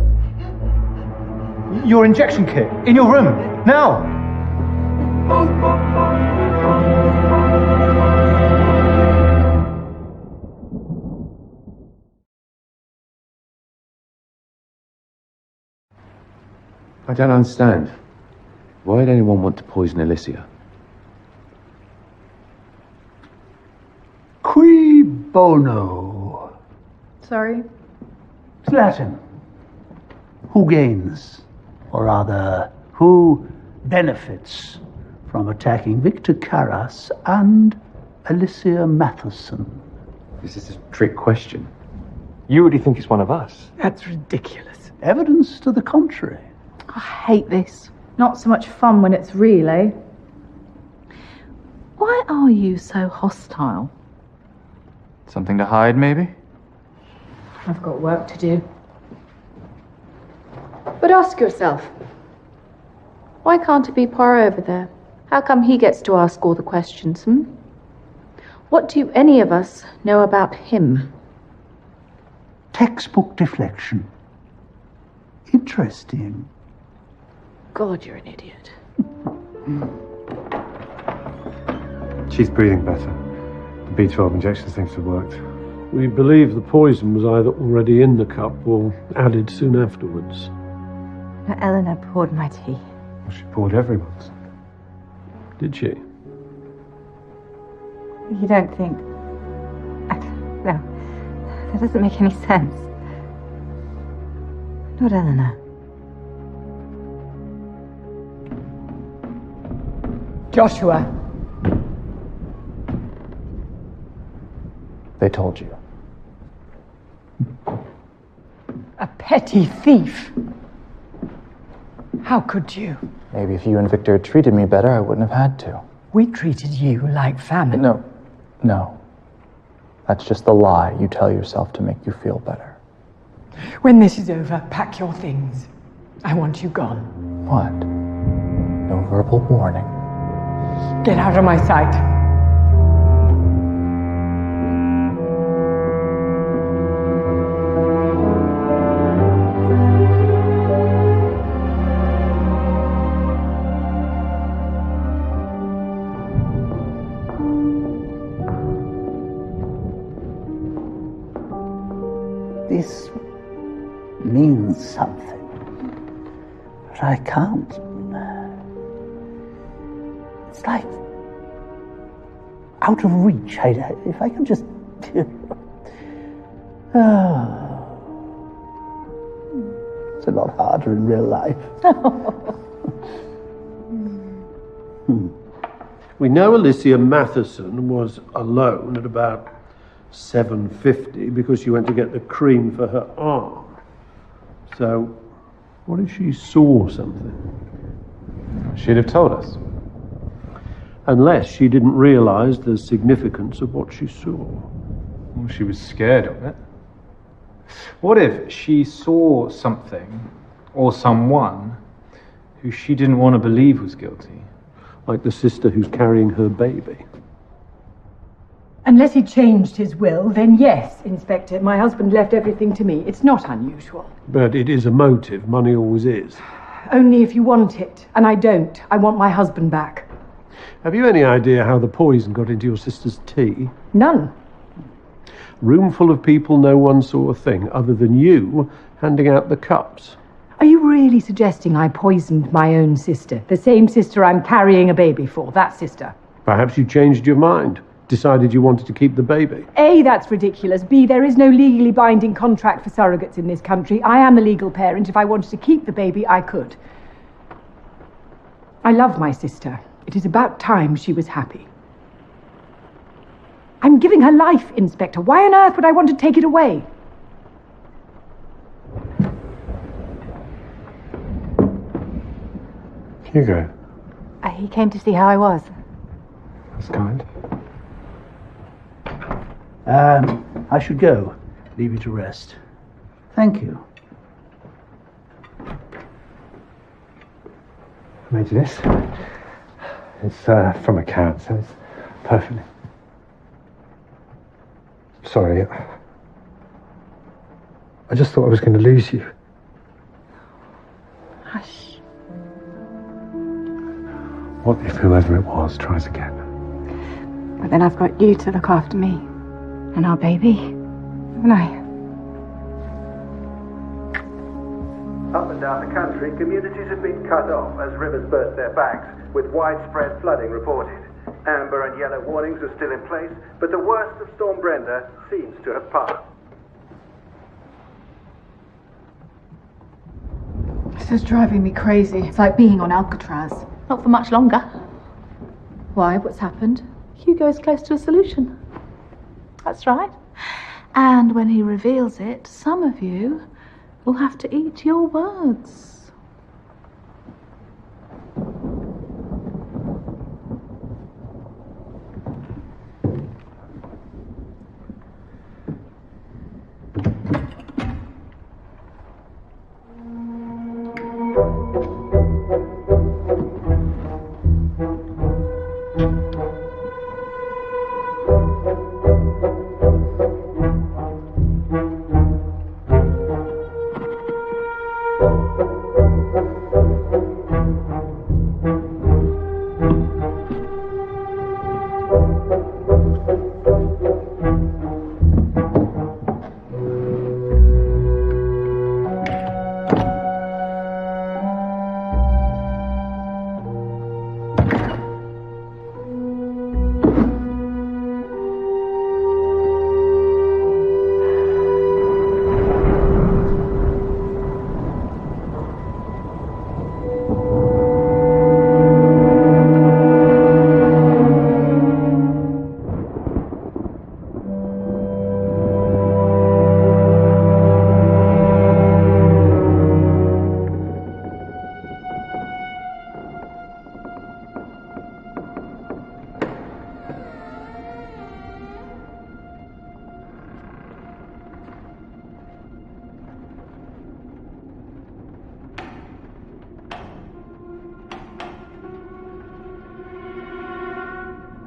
Your injection kit. In your room. Now! I don't understand. Why would anyone want to poison Alicia? Qui bono? Sorry? It's Latin. Who gains? Or rather, who benefits from attacking Victor Carras and Alicia Matheson? This is a trick question. You really think it's one of us? That's ridiculous. Evidence to the contrary. I hate this. Not so much fun when it's real, eh? Why are you so hostile? Something to hide, maybe? I've got work to do. But ask yourself, why can't it be Poirot over there? How come he gets to ask all the questions, What do any of us know about him? Textbook deflection. Interesting. God, you're an idiot. She's breathing better. The B12 injection seems to have worked. We believe the poison was either already in the cup or added soon afterwards. Eleanor poured my tea. Well, she poured everyone's. Did she? You don't think... No, that doesn't make any sense. Not Eleanor. Joshua. They told you. A petty thief. How could you? Maybe if you and Victor had treated me better, I wouldn't have had to. We treated you like family. No. That's just the lie you tell yourself to make you feel better. When this is over, pack your things. I want you gone. What? No verbal warning. Get out of my sight. This means something, but I can't. It's like out of reach. If I can just... It's a lot harder in real life. We know Alicia Matheson was alone at about 7:50 because she went to get the cream for her arm. So, what if she saw something? She'd have told us. Unless she didn't realise the significance of what she saw. Well, she was scared of it. What if she saw something or someone who she didn't want to believe was guilty? Like the sister who's carrying her baby. Unless he changed his will, then yes, Inspector, my husband left everything to me. It's not unusual. But it is a motive. Money always is. Only if you want it, and I don't. I want my husband back. Have you any idea how the poison got into your sister's tea? None. Room full of people, no one saw a thing other than you handing out the cups. Are you really suggesting I poisoned my own sister? The same sister I'm carrying a baby for, that sister? Perhaps you changed your mind. Decided you wanted to keep the baby. A, that's ridiculous. B, there is no legally binding contract for surrogates in this country. I am the legal parent. If I wanted to keep the baby, I could. I love my sister. It is about time she was happy. I'm giving her life, Inspector. Why on earth would I want to take it away? Hugo. He came to see how I was. That's kind. I should go. Leave you to rest. Thank you. I made you this. It's from a cat, so it's perfectly. Sorry. I just thought I was going to lose you. Hush. What if whoever it was tries again? But then I've got you to look after me. And our baby. Haven't I? Up and down the country, communities have been cut off as rivers burst their banks, with widespread flooding reported. Amber and yellow warnings are still in place, but the worst of Storm Brenda seems to have passed. This is driving me crazy. It's like being on Alcatraz. Not for much longer. Why? What's happened? Hugo is close to a solution. That's right. And when he reveals it, some of you will have to eat your words.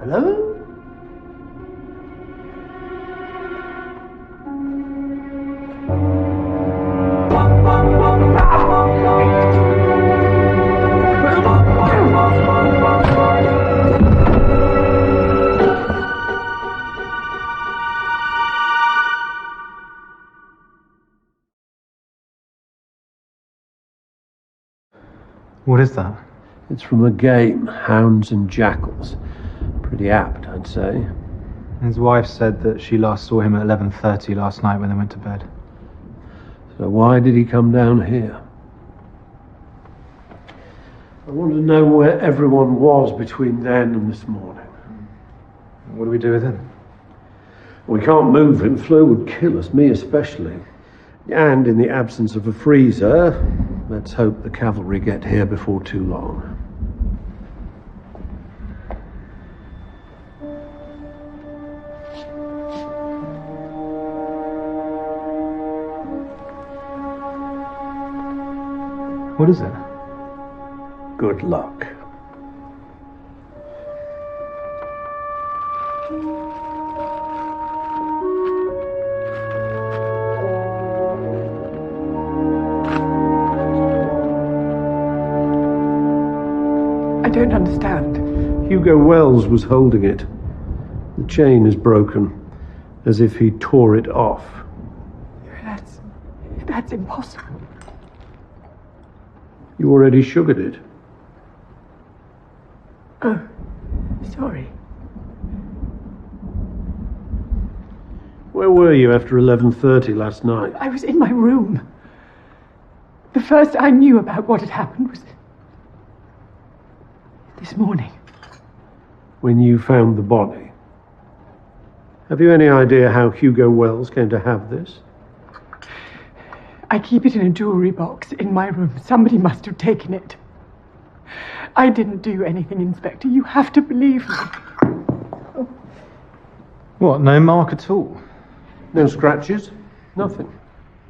Hello? What is that? It's from a game, Hounds and Jackals. Pretty apt, I'd say. His wife said that she last saw him at 11:30 last night when they went to bed. So why did he come down here? I want to know where everyone was between then and this morning. What do we do with him? We can't move him. Flo would kill us, me especially. And in the absence of a freezer, let's hope the cavalry get here before too long. What is it? Good luck. I don't understand. Hugo Wells was holding it. The chain is broken, as if he tore it off. That's impossible. You already sugared it. Oh, sorry. Where were you after 11:30 last night? I was in my room. The first I knew about what had happened was this morning. When you found the body. Have you any idea how Hugo Wells came to have this? I keep it in a jewelry box in my room. Somebody must have taken it. I didn't do anything, Inspector. You have to believe me. What, no mark at all? No scratches? Nothing.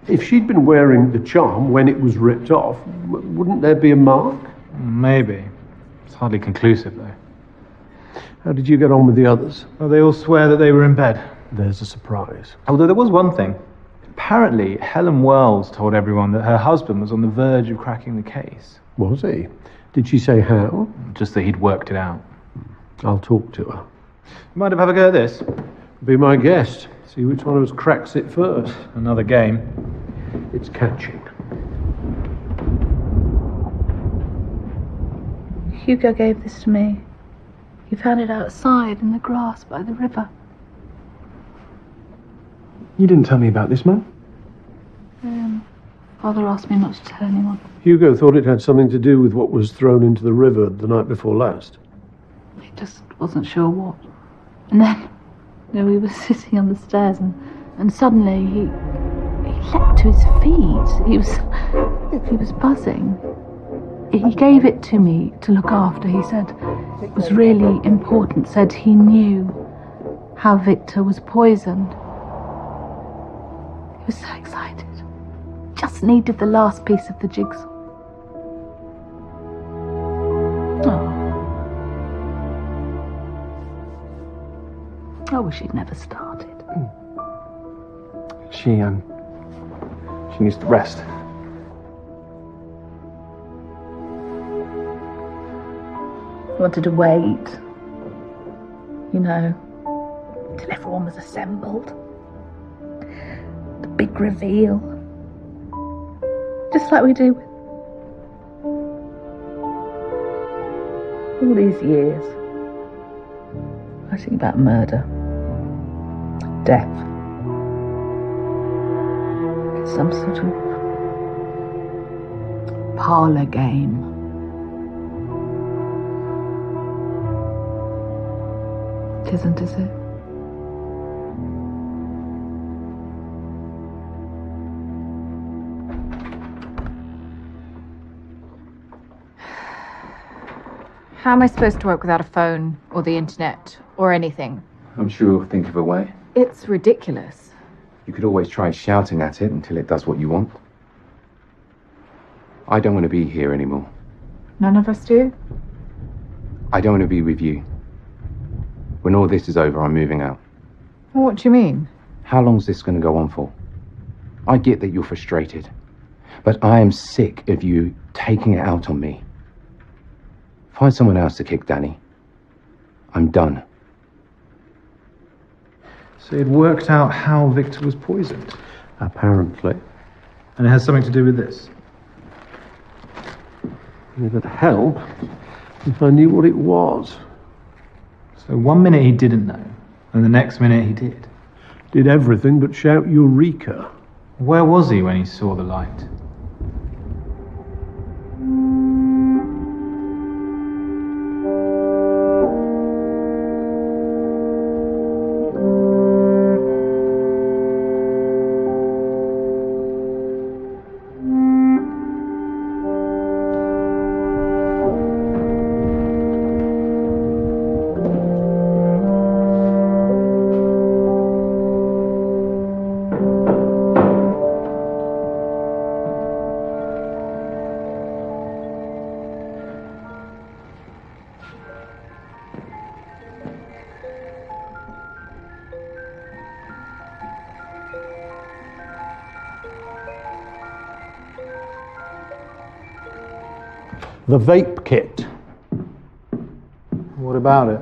If she'd been wearing the charm when it was ripped off, wouldn't there be a mark? Maybe. It's hardly conclusive, though. How did you get on with the others? Well, they all swear that they were in bed. There's a surprise. Although there was one thing. Apparently, Helen Wells told everyone that her husband was on the verge of cracking the case. Was he? Did she say how? Just that he'd worked it out. I'll talk to her. Mind if I have a go at this? Be my guest. See which one of us cracks it first. Another game. It's catching. Hugo gave this to me. He found it outside in the grass by the river. You didn't tell me about this, Mum? Father asked me not to tell anyone. Hugo thought it had something to do with what was thrown into the river the night before last. He just wasn't sure what. And then, we were sitting on the stairs and suddenly he leapt to his feet. He was buzzing. He gave it to me to look after. He said it was really important. Said he knew how Victor was poisoned. He was so excited. Just needed the last piece of the jigsaw. Oh. I wish he'd never started. She needs to rest. Wanted to wait, till everyone was assembled. The big reveal. Just like we do with all these years. Writing about murder, death. It's some sort of parlour game. It isn't, is it? How am I supposed to work without a phone or the internet or anything? I'm sure we'll think of a way. It's ridiculous. You could always try shouting at it until it does what you want. I don't want to be here anymore. None of us do? I don't want to be with you. When all this is over, I'm moving out. What do you mean? How long's this going to go on for? I get that you're frustrated, but I am sick of you taking it out on me. Find someone else to kick Danny. I'm done. So it worked out how Victor was poisoned? Apparently. And it has something to do with this? It would help if I knew what it was. So 1 minute he didn't know, and the next minute he did. Did everything but shout Eureka. Where was he when he saw the light? The vape kit. What about it?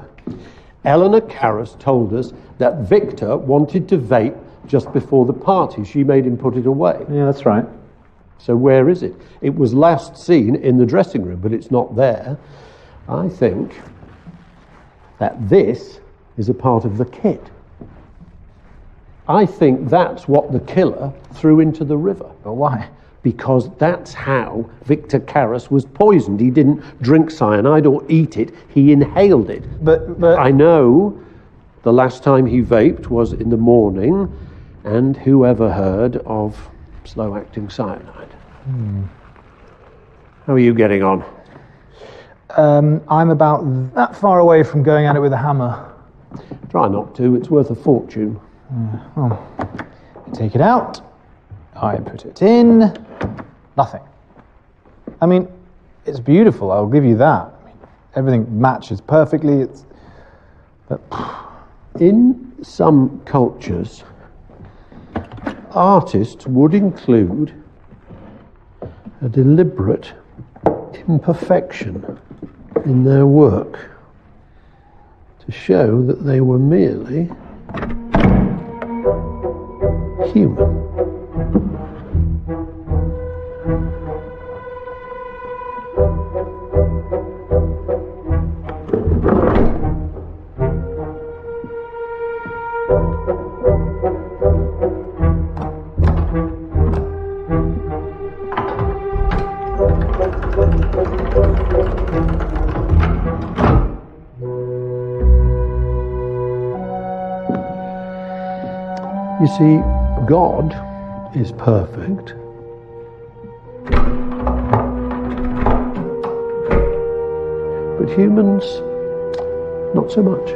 Eleanor Karras told us that Victor wanted to vape just before the party. She made him put it away. Yeah, that's right. So where is it? It was last seen in the dressing room, but it's not there. I think that this is a part of the kit. I think that's what the killer threw into the river. But why? Because that's how Victor Karras was poisoned. He didn't drink cyanide or eat it, he inhaled it. But I know the last time he vaped was in the morning, and whoever heard of slow-acting cyanide? How are you getting on? I'm about that far away from going at it with a hammer. Try not to, it's worth a fortune. Well, I take it out, I put it in, nothing. I mean, it's beautiful, I'll give you that. I mean, everything matches perfectly, but... In some cultures, artists would include a deliberate imperfection in their work to show that they were merely human. You see, God is perfect. But humans, not so much.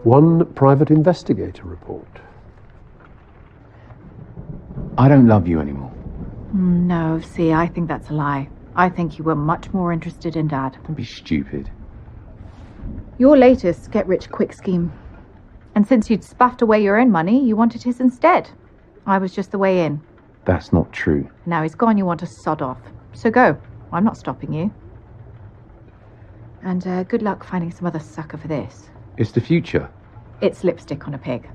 One private investigator report. I don't love you anymore. No, see, I think that's a lie. I think you were much more interested in Dad. Don't be stupid. Your latest get-rich-quick scheme. And since you'd spaffed away your own money, you wanted his instead. I was just the way in. That's not true. Now he's gone, you want to sod off. So go. I'm not stopping you. And good luck finding some other sucker for this. It's the future. It's lipstick on a pig.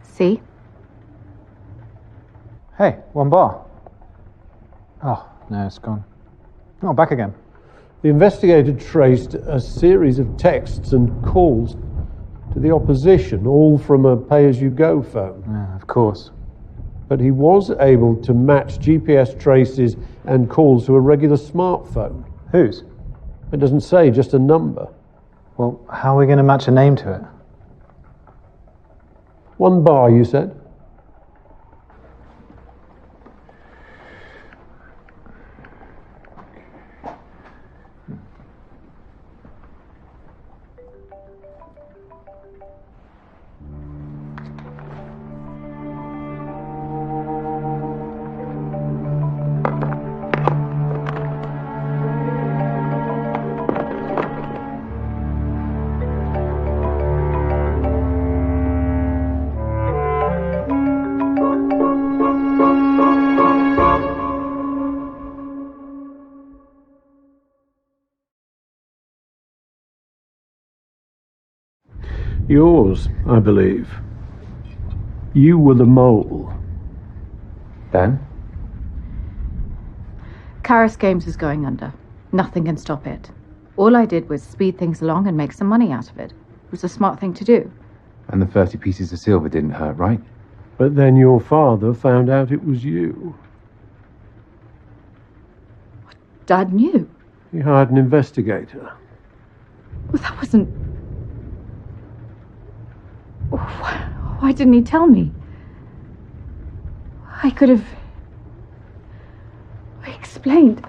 See? Hey, 1 bar. Oh, no, it's gone. Oh, back again. The investigator traced a series of texts and calls to the opposition, all from a pay-as-you-go phone. Yeah, of course. But he was able to match GPS traces and calls to a regular smartphone. Whose? It doesn't say, just a number. Well, how are we going to match a name to it? 1 bar, you said? Yours, I believe. You were the mole. Dan? Karis Games is going under. Nothing can stop it. All I did was speed things along and make some money out of it. It was a smart thing to do. And the 30 pieces of silver didn't hurt, right? But then your father found out it was you. Dad knew. He hired an investigator. Well, that wasn't... Why didn't he tell me? I could have... explained.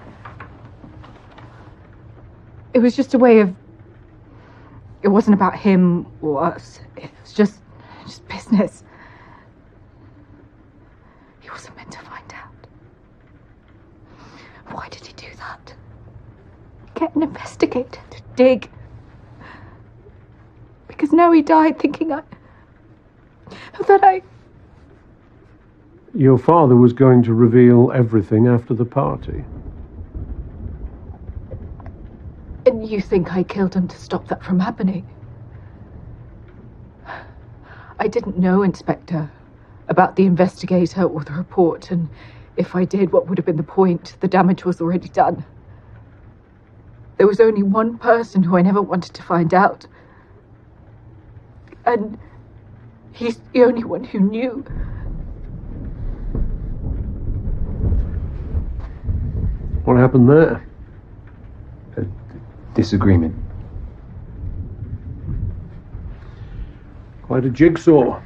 It was just a way of... It wasn't about him or us. It was just business. He wasn't meant to find out. Why did he do that? Get an investigator to dig. Because now he died thinking that I... Your father was going to reveal everything after the party. And you think I killed him to stop that from happening? I didn't know, Inspector, about the investigator or the report, and if I did, what would have been the point? The damage was already done. There was only one person who I never wanted to find out. And he's the only one who knew. What happened there? A disagreement. Quite a jigsaw.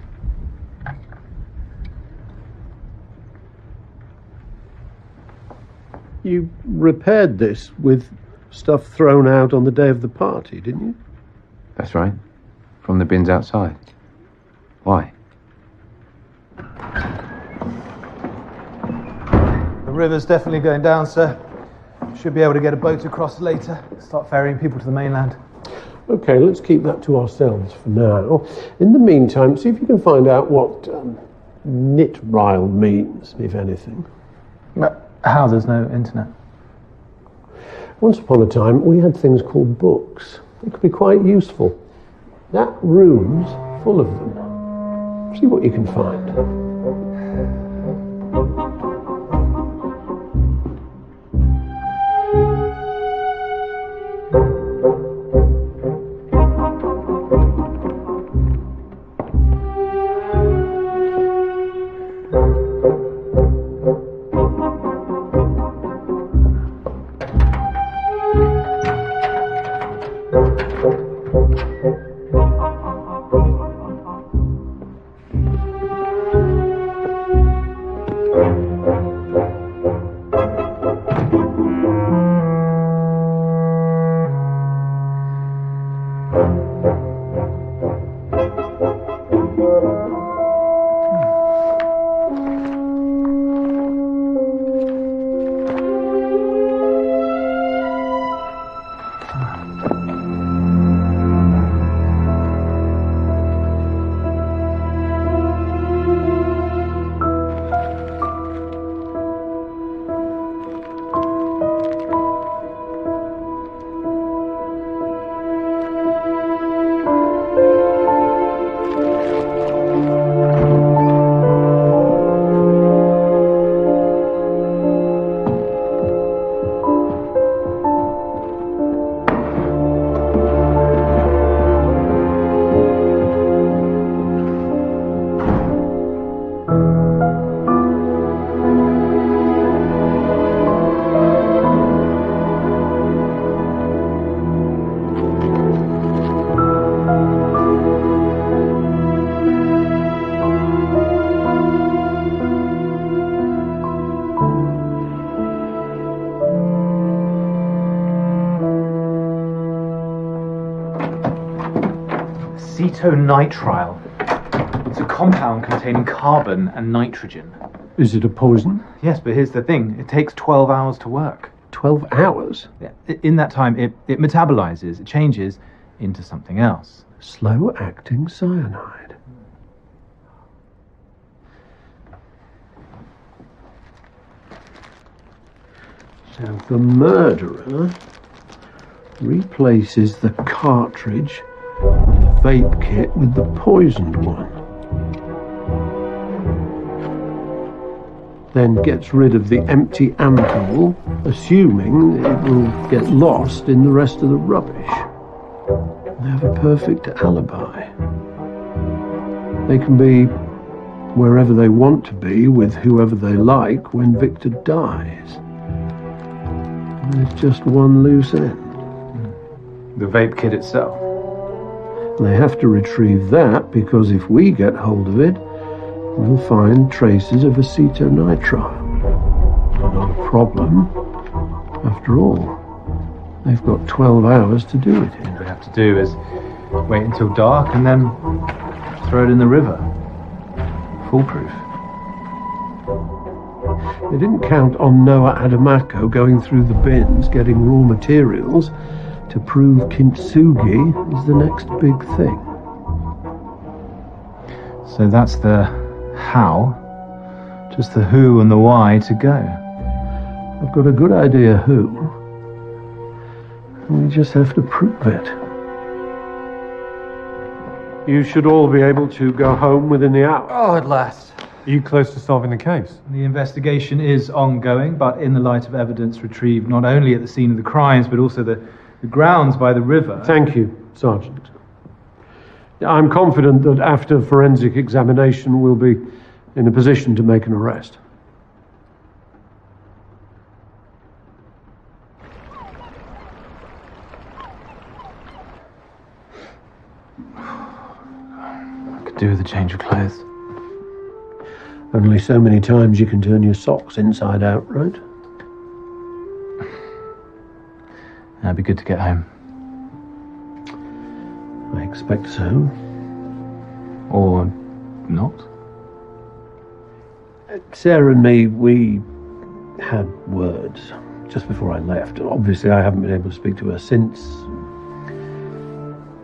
You repaired this with stuff thrown out on the day of the party, didn't you? That's right. From the bins outside. Why? The river's definitely going down, sir. Should be able to get a boat across later. Start ferrying people to the mainland. Okay, let's keep that to ourselves for now. In the meantime, see if you can find out what nitrile means, if anything. But how? There's no internet. Once upon a time, we had things called books. They could be quite useful. That room's full of them. See what you can find. Acetonitrile. It's a compound containing carbon and nitrogen. Is it a poison? Yes, but here's the thing. It takes 12 hours to work. 12 hours? Yeah. In that time, it metabolizes, it changes into something else. Slow-acting cyanide. So the murderer replaces the cartridge of the vape kit with the poisoned one. Then gets rid of the empty ampoule, assuming it will get lost in the rest of the rubbish. They have a perfect alibi. They can be wherever they want to be with whoever they like when Victor dies. There's just one loose end. The vape kit itself. They have to retrieve that because if we get hold of it, we'll find traces of acetonitrile. Not a problem. After all, they've got 12 hours to do it in. What we have to do is wait until dark and then throw it in the river. Foolproof. They didn't count on Noah Adamako going through the bins, getting raw materials to prove Kintsugi is the next big thing. So that's the how, just the who and the why to go. I've got a good idea who. We just have to prove it. You should all be able to go home within the hour. Oh, at last. Are you close to solving the case? The investigation is ongoing, but in the light of evidence retrieved not only at the scene of the crimes, but also the grounds by the river. Thank you, Sergeant. I'm confident that after forensic examination we'll be in a position to make an arrest. to do with a change of clothes. Only so many times you can turn your socks inside out, right? It'd be good to get home. I expect so. Or not? Sarah and me, we had words just before I left. And obviously I haven't been able to speak to her since.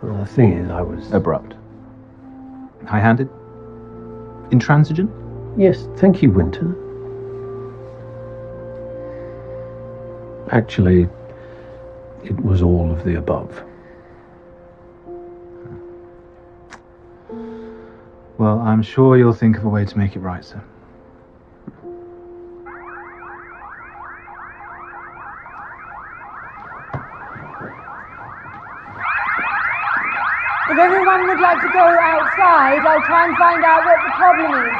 Well, the thing is, I was... Abrupt. High-handed? Intransigent? Yes, thank you, Winter. Actually, it was all of the above. Well, I'm sure you'll think of a way to make it right, sir. If everyone would like to go outside, I'll try and find out what the problem is.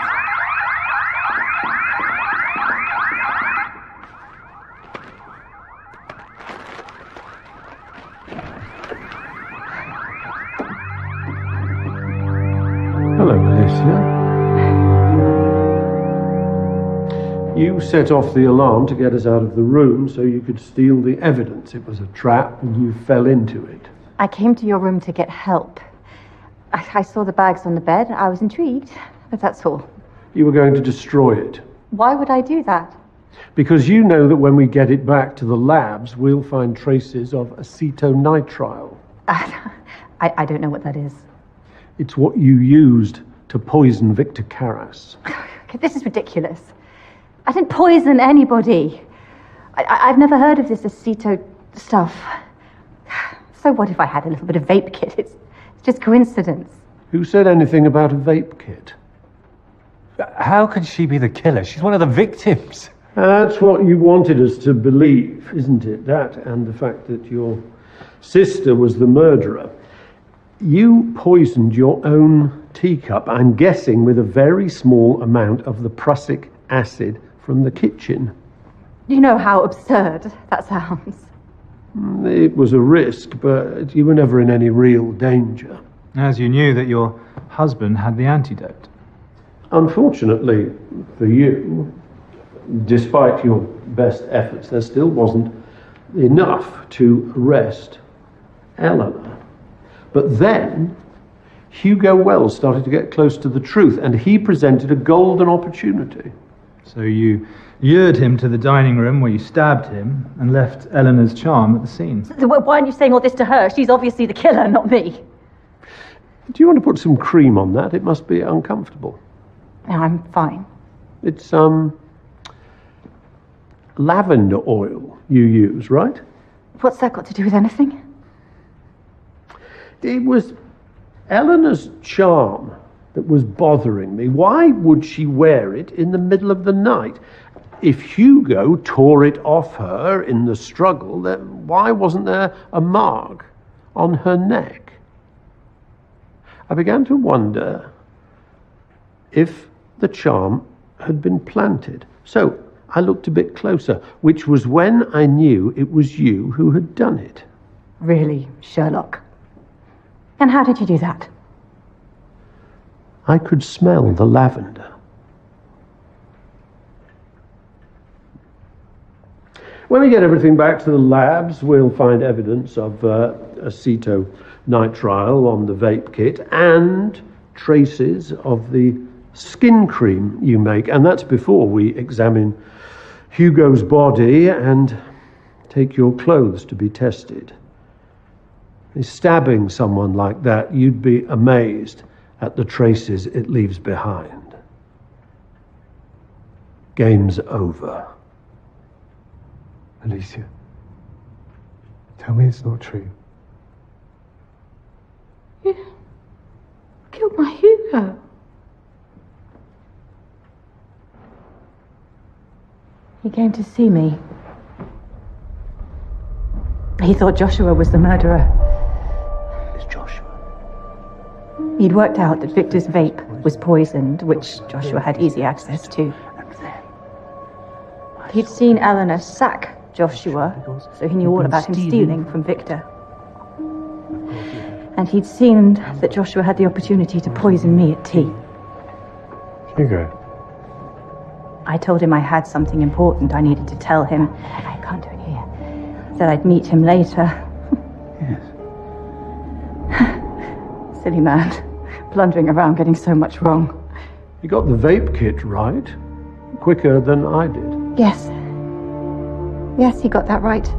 Hello, Alicia. You set off the alarm to get us out of the room so you could steal the evidence. It was a trap and you fell into it. I came to your room to get help. I saw the bags on the bed. I was intrigued, but that's all. You were going to destroy it. Why would I do that? Because you know that when we get it back to the labs, we'll find traces of acetonitrile. I don't know what that is. It's what you used to poison Victor Karras. Okay, this is ridiculous. I didn't poison anybody. I've never heard of this aceto stuff. So what if I had a little bit of vape kit? It's just coincidence. Who said anything about a vape kit? How could she be the killer? She's one of the victims. That's what you wanted us to believe, isn't it? That and the fact that your sister was the murderer. You poisoned your own teacup, I'm guessing with a very small amount of the prussic acid from the kitchen. You know how absurd that sounds. It was a risk, but you were never in any real danger. As you knew that your husband had the antidote. Unfortunately for you, despite your best efforts, there still wasn't enough to arrest Eleanor. But then Hugo Wells started to get close to the truth, and he presented a golden opportunity. So you lured him to the dining room where you stabbed him and left Eleanor's charm at the scene. So why aren't you saying all this to her? She's obviously the killer, not me. Do you want to put some cream on that? It must be uncomfortable. No, I'm fine. It's lavender oil you use, right? What's that got to do with anything? It was Eleanor's charm that was bothering me. Why would she wear it in the middle of the night? If Hugo tore it off her in the struggle, then why wasn't there a mark on her neck? I began to wonder if the charm had been planted. So I looked a bit closer, which was when I knew it was you who had done it. Really, Sherlock? And how did you do that? I could smell the lavender. When we get everything back to the labs, we'll find evidence of acetonitrile on the vape kit and traces of the skin cream you make. And that's before we examine Hugo's body and take your clothes to be tested. Stabbing someone like that, you'd be amazed at the traces it leaves behind. Game's over. Alicia, tell me it's not true. You killed my Hugo. He came to see me. He thought Joshua was the murderer. It's Joshua. He'd worked out that Victor's vape was poisoned, which Joshua had easy access to. He'd seen Eleanor sack Joshua, so he knew all about him stealing from Victor. And he'd seen that Joshua had the opportunity to poison me at tea. Hugo. I told him I had something important I needed to tell him. I can't do it here. That I'd meet him later. Yes. Silly man. Blundering around getting so much wrong. You got the vape kit right. Quicker than I did. Yes. Yes, he got that right.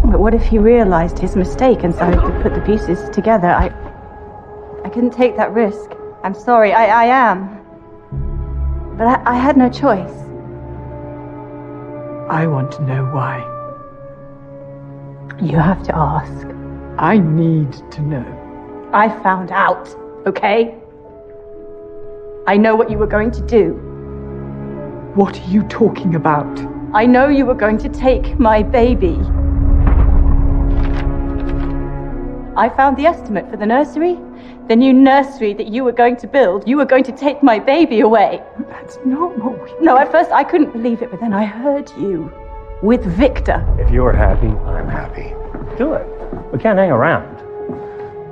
But what if he realized his mistake and started to put the pieces together? I couldn't take that risk. I'm sorry, I am. But I had no choice. I want to know why. You have to ask. I need to know. I found out, okay? I know what you were going to do. What are you talking about? I know you were going to take my baby. I found the estimate for the nursery. The new nursery that you were going to build. You were going to take my baby away. That's not what we... No, at first I couldn't believe it, but then I heard you. With Victor. If you're happy, I'm happy. Do it. We can't hang around.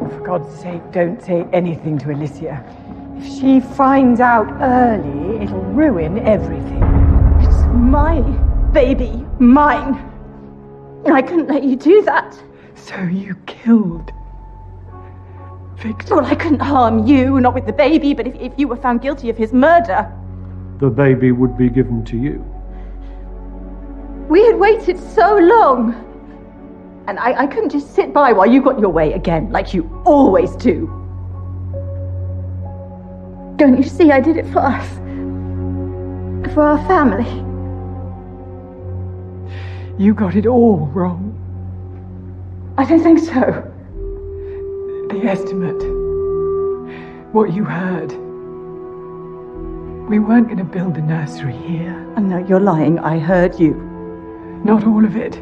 For God's sake, don't say anything to Alicia. If she finds out early, it'll ruin everything. It's my baby. Mine. And I couldn't let you do that. So you killed Victor? Well, I couldn't harm you, not with the baby, but if you were found guilty of his murder... The baby would be given to you. We had waited so long. And I couldn't just sit by while you got your way again, like you always do. Don't you see, I did it for us. For our family. You got it all wrong. I don't think so. The estimate. What you heard. We weren't going to build the nursery here. Oh, no, you're lying. I heard you. Not all of it.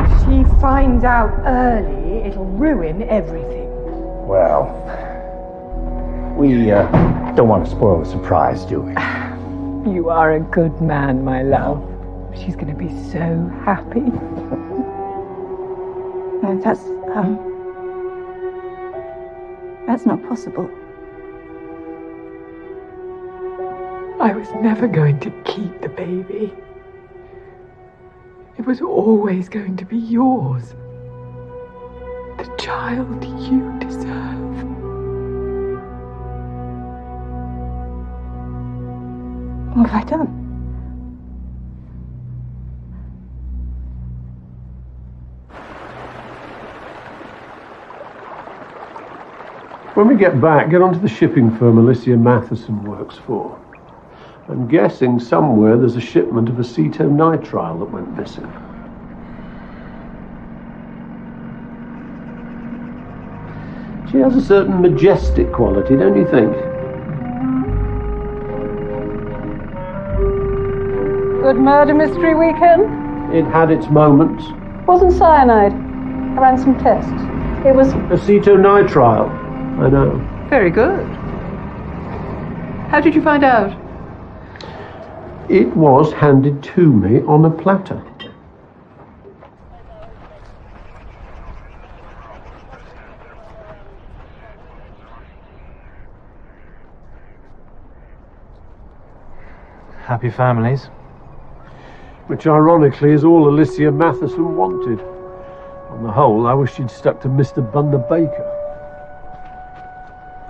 If she finds out early, it'll ruin everything. Well, we don't want to spoil the surprise, do we? You are a good man, my love. She's going to be so happy. No, that's not possible. I was never going to keep the baby. It was always going to be yours. The child you deserve. What have I done? When we get back, get onto the shipping firm Alicia Matheson works for. I'm guessing somewhere there's a shipment of acetonitrile that went missing. She has a certain majestic quality, don't you think? Good murder mystery weekend? It had its moments. Wasn't cyanide. I ran some tests. It was... Acetonitrile. I know. Very good. How did you find out? It was handed to me on a platter. Happy families. Which ironically is all Alicia Matheson wanted. On the whole, I wish she'd stuck to Mr. Bunner Baker.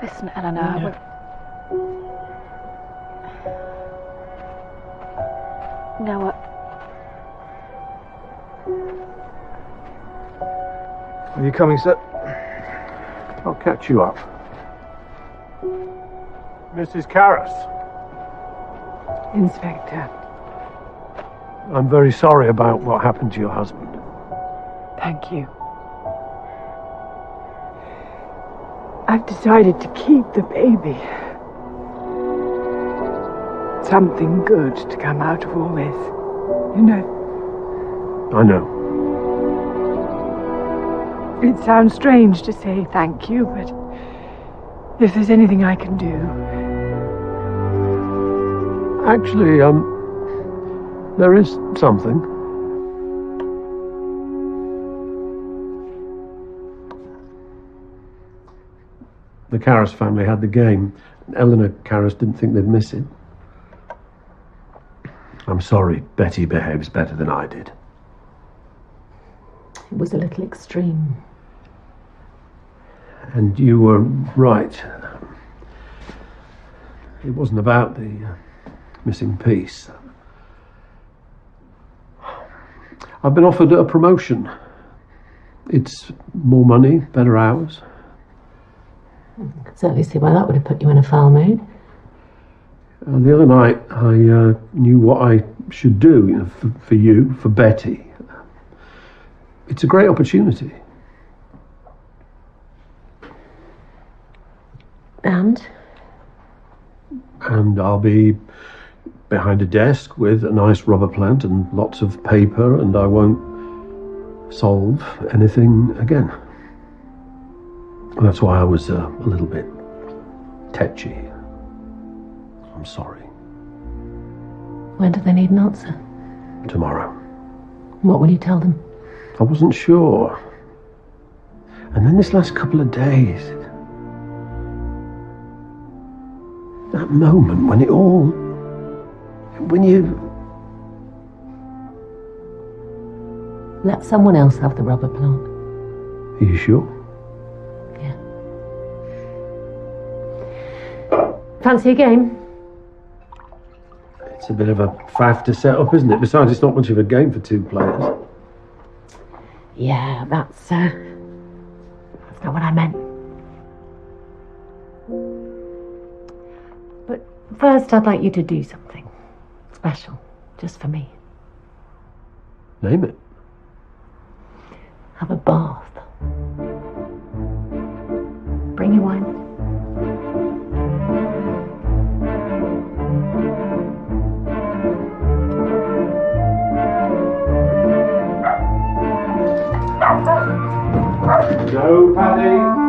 Listen, Eleanor, Noah. Are you coming, sir? I'll catch you up. Mrs. Karras. Inspector. I'm very sorry about what happened to your husband. Thank you. I've decided to keep the baby. Something good to come out of all this. You know. I know. It sounds strange to say thank you, but if there's anything I can do... Actually, there is something. The Karras family had the game. Eleanor Karras didn't think they'd miss it. I'm sorry, Betty behaves better than I did. It was a little extreme. And you were right. It wasn't about the missing piece. I've been offered a promotion. It's more money, better hours. I can certainly see why that would have put you in a foul mood. The other night, I knew what I should do, for you, for Betty. It's a great opportunity. And I'll be behind a desk with a nice rubber plant and lots of paper, and I won't solve anything again. That's why I was a little bit tetchy. I'm sorry. when do they need an answer? Tomorrow. What will you tell them? I wasn't sure. And then this last couple of days, that moment when you... Let someone else have the rubber plant. Are you sure? Yeah. Fancy a game? It's a bit of a faff to set up, isn't it? Besides, it's not much of a game for two players. Yeah, that's not what I meant. But first, I'd like you to do something special, just for me. Name it. Have a bath. Bring your wine. No, Paddy.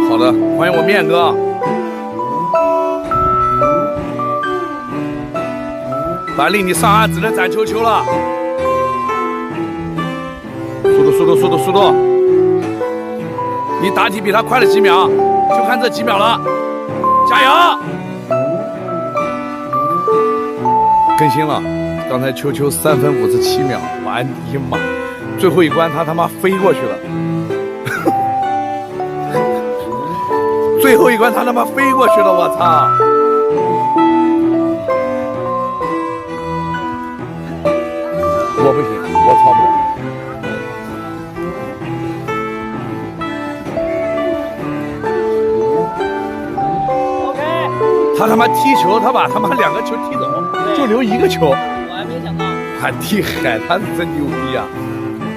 好的，欢迎我面哥。百丽，你上岸只能攒球球了。速度，速度，速度，速度！你打体比他快了几秒，就看这几秒了。加油！更新了，刚才球球3分57秒，我的妈！最后一关他妈飞过去了。最后一关他他妈飞过去了，我操！我不行，我操不了。他他妈踢球，他把他妈2个球踢走，就留1个球。我还没想到。还厉害，他是真牛逼啊！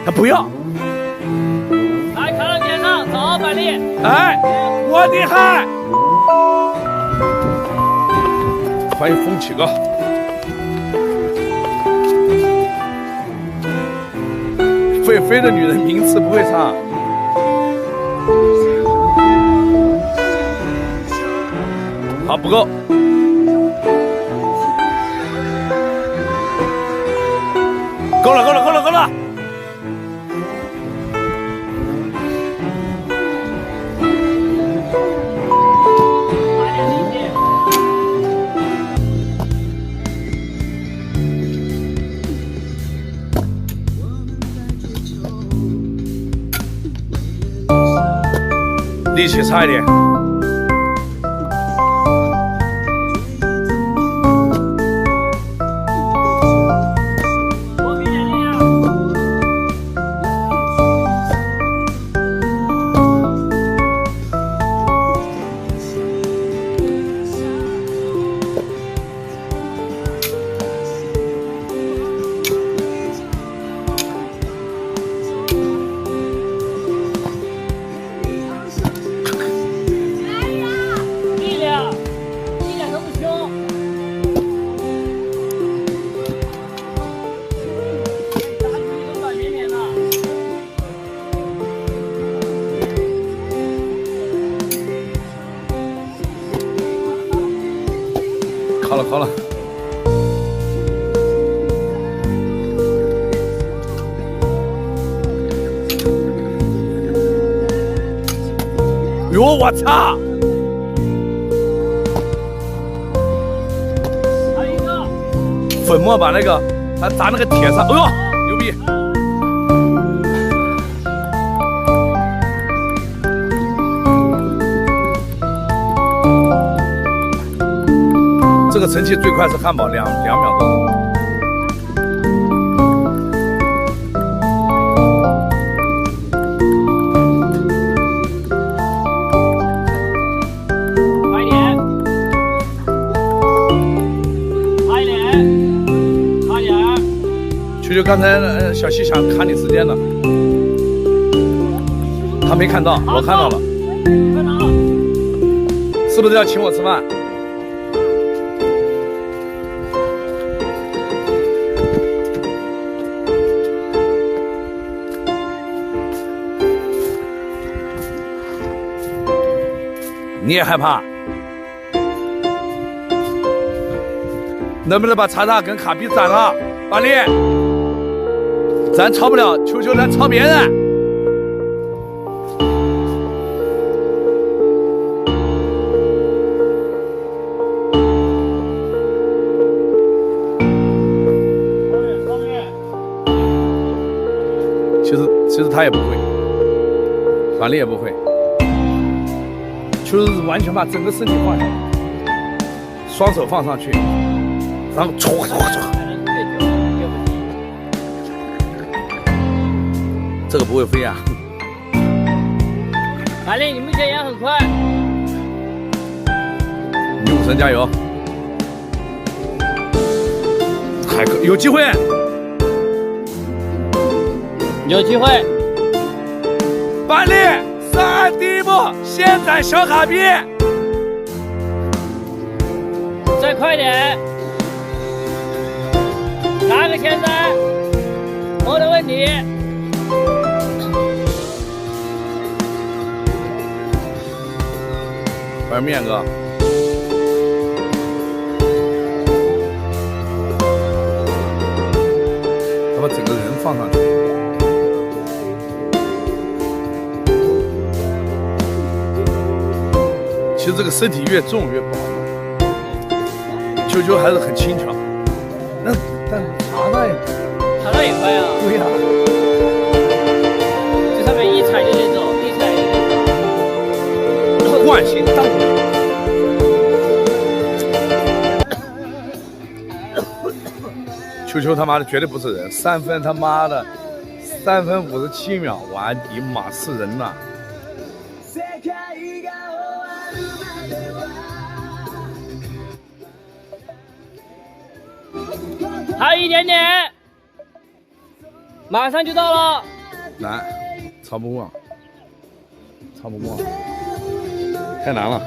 他不要。来，看到点上，走，百丽。哎，我厉害！欢迎风起哥。会飞的女人名次不会差。好，不够。够了，够了，够了，够了。力气差一点。了，好了。哟，我操！粉末把那个他砸那个铁上，哎呦，牛逼！这个成绩最快是汉堡2秒多。就刚才小西想卡你时间了，他没看到，我看到了。是不是要请我吃饭？你也害怕？能不能把查查跟卡比斩了？巴力，咱抄不了，求求咱抄别人。其实他也不会，巴力也不会，就是完全把整个身体放下来，双手放上去，然后唰唰唰。这个不会飞啊！马丽，你目前也很快。女武神加油！还可有机会，有机会。巴力，上岸第一步，先斩小卡比。再快点，拿个前三，没得问题。玩面哥，他把整个人放上去。其实这个身体越重越不好，球球还是很轻巧。但查那也快啊！对呀、这上面一踩就得走，一踩就得走。惯性当球球他妈的绝对不是人，3分他妈的3分57秒，我的妈是人呐！还有一点点，马上就到了。难，超不过，太难了。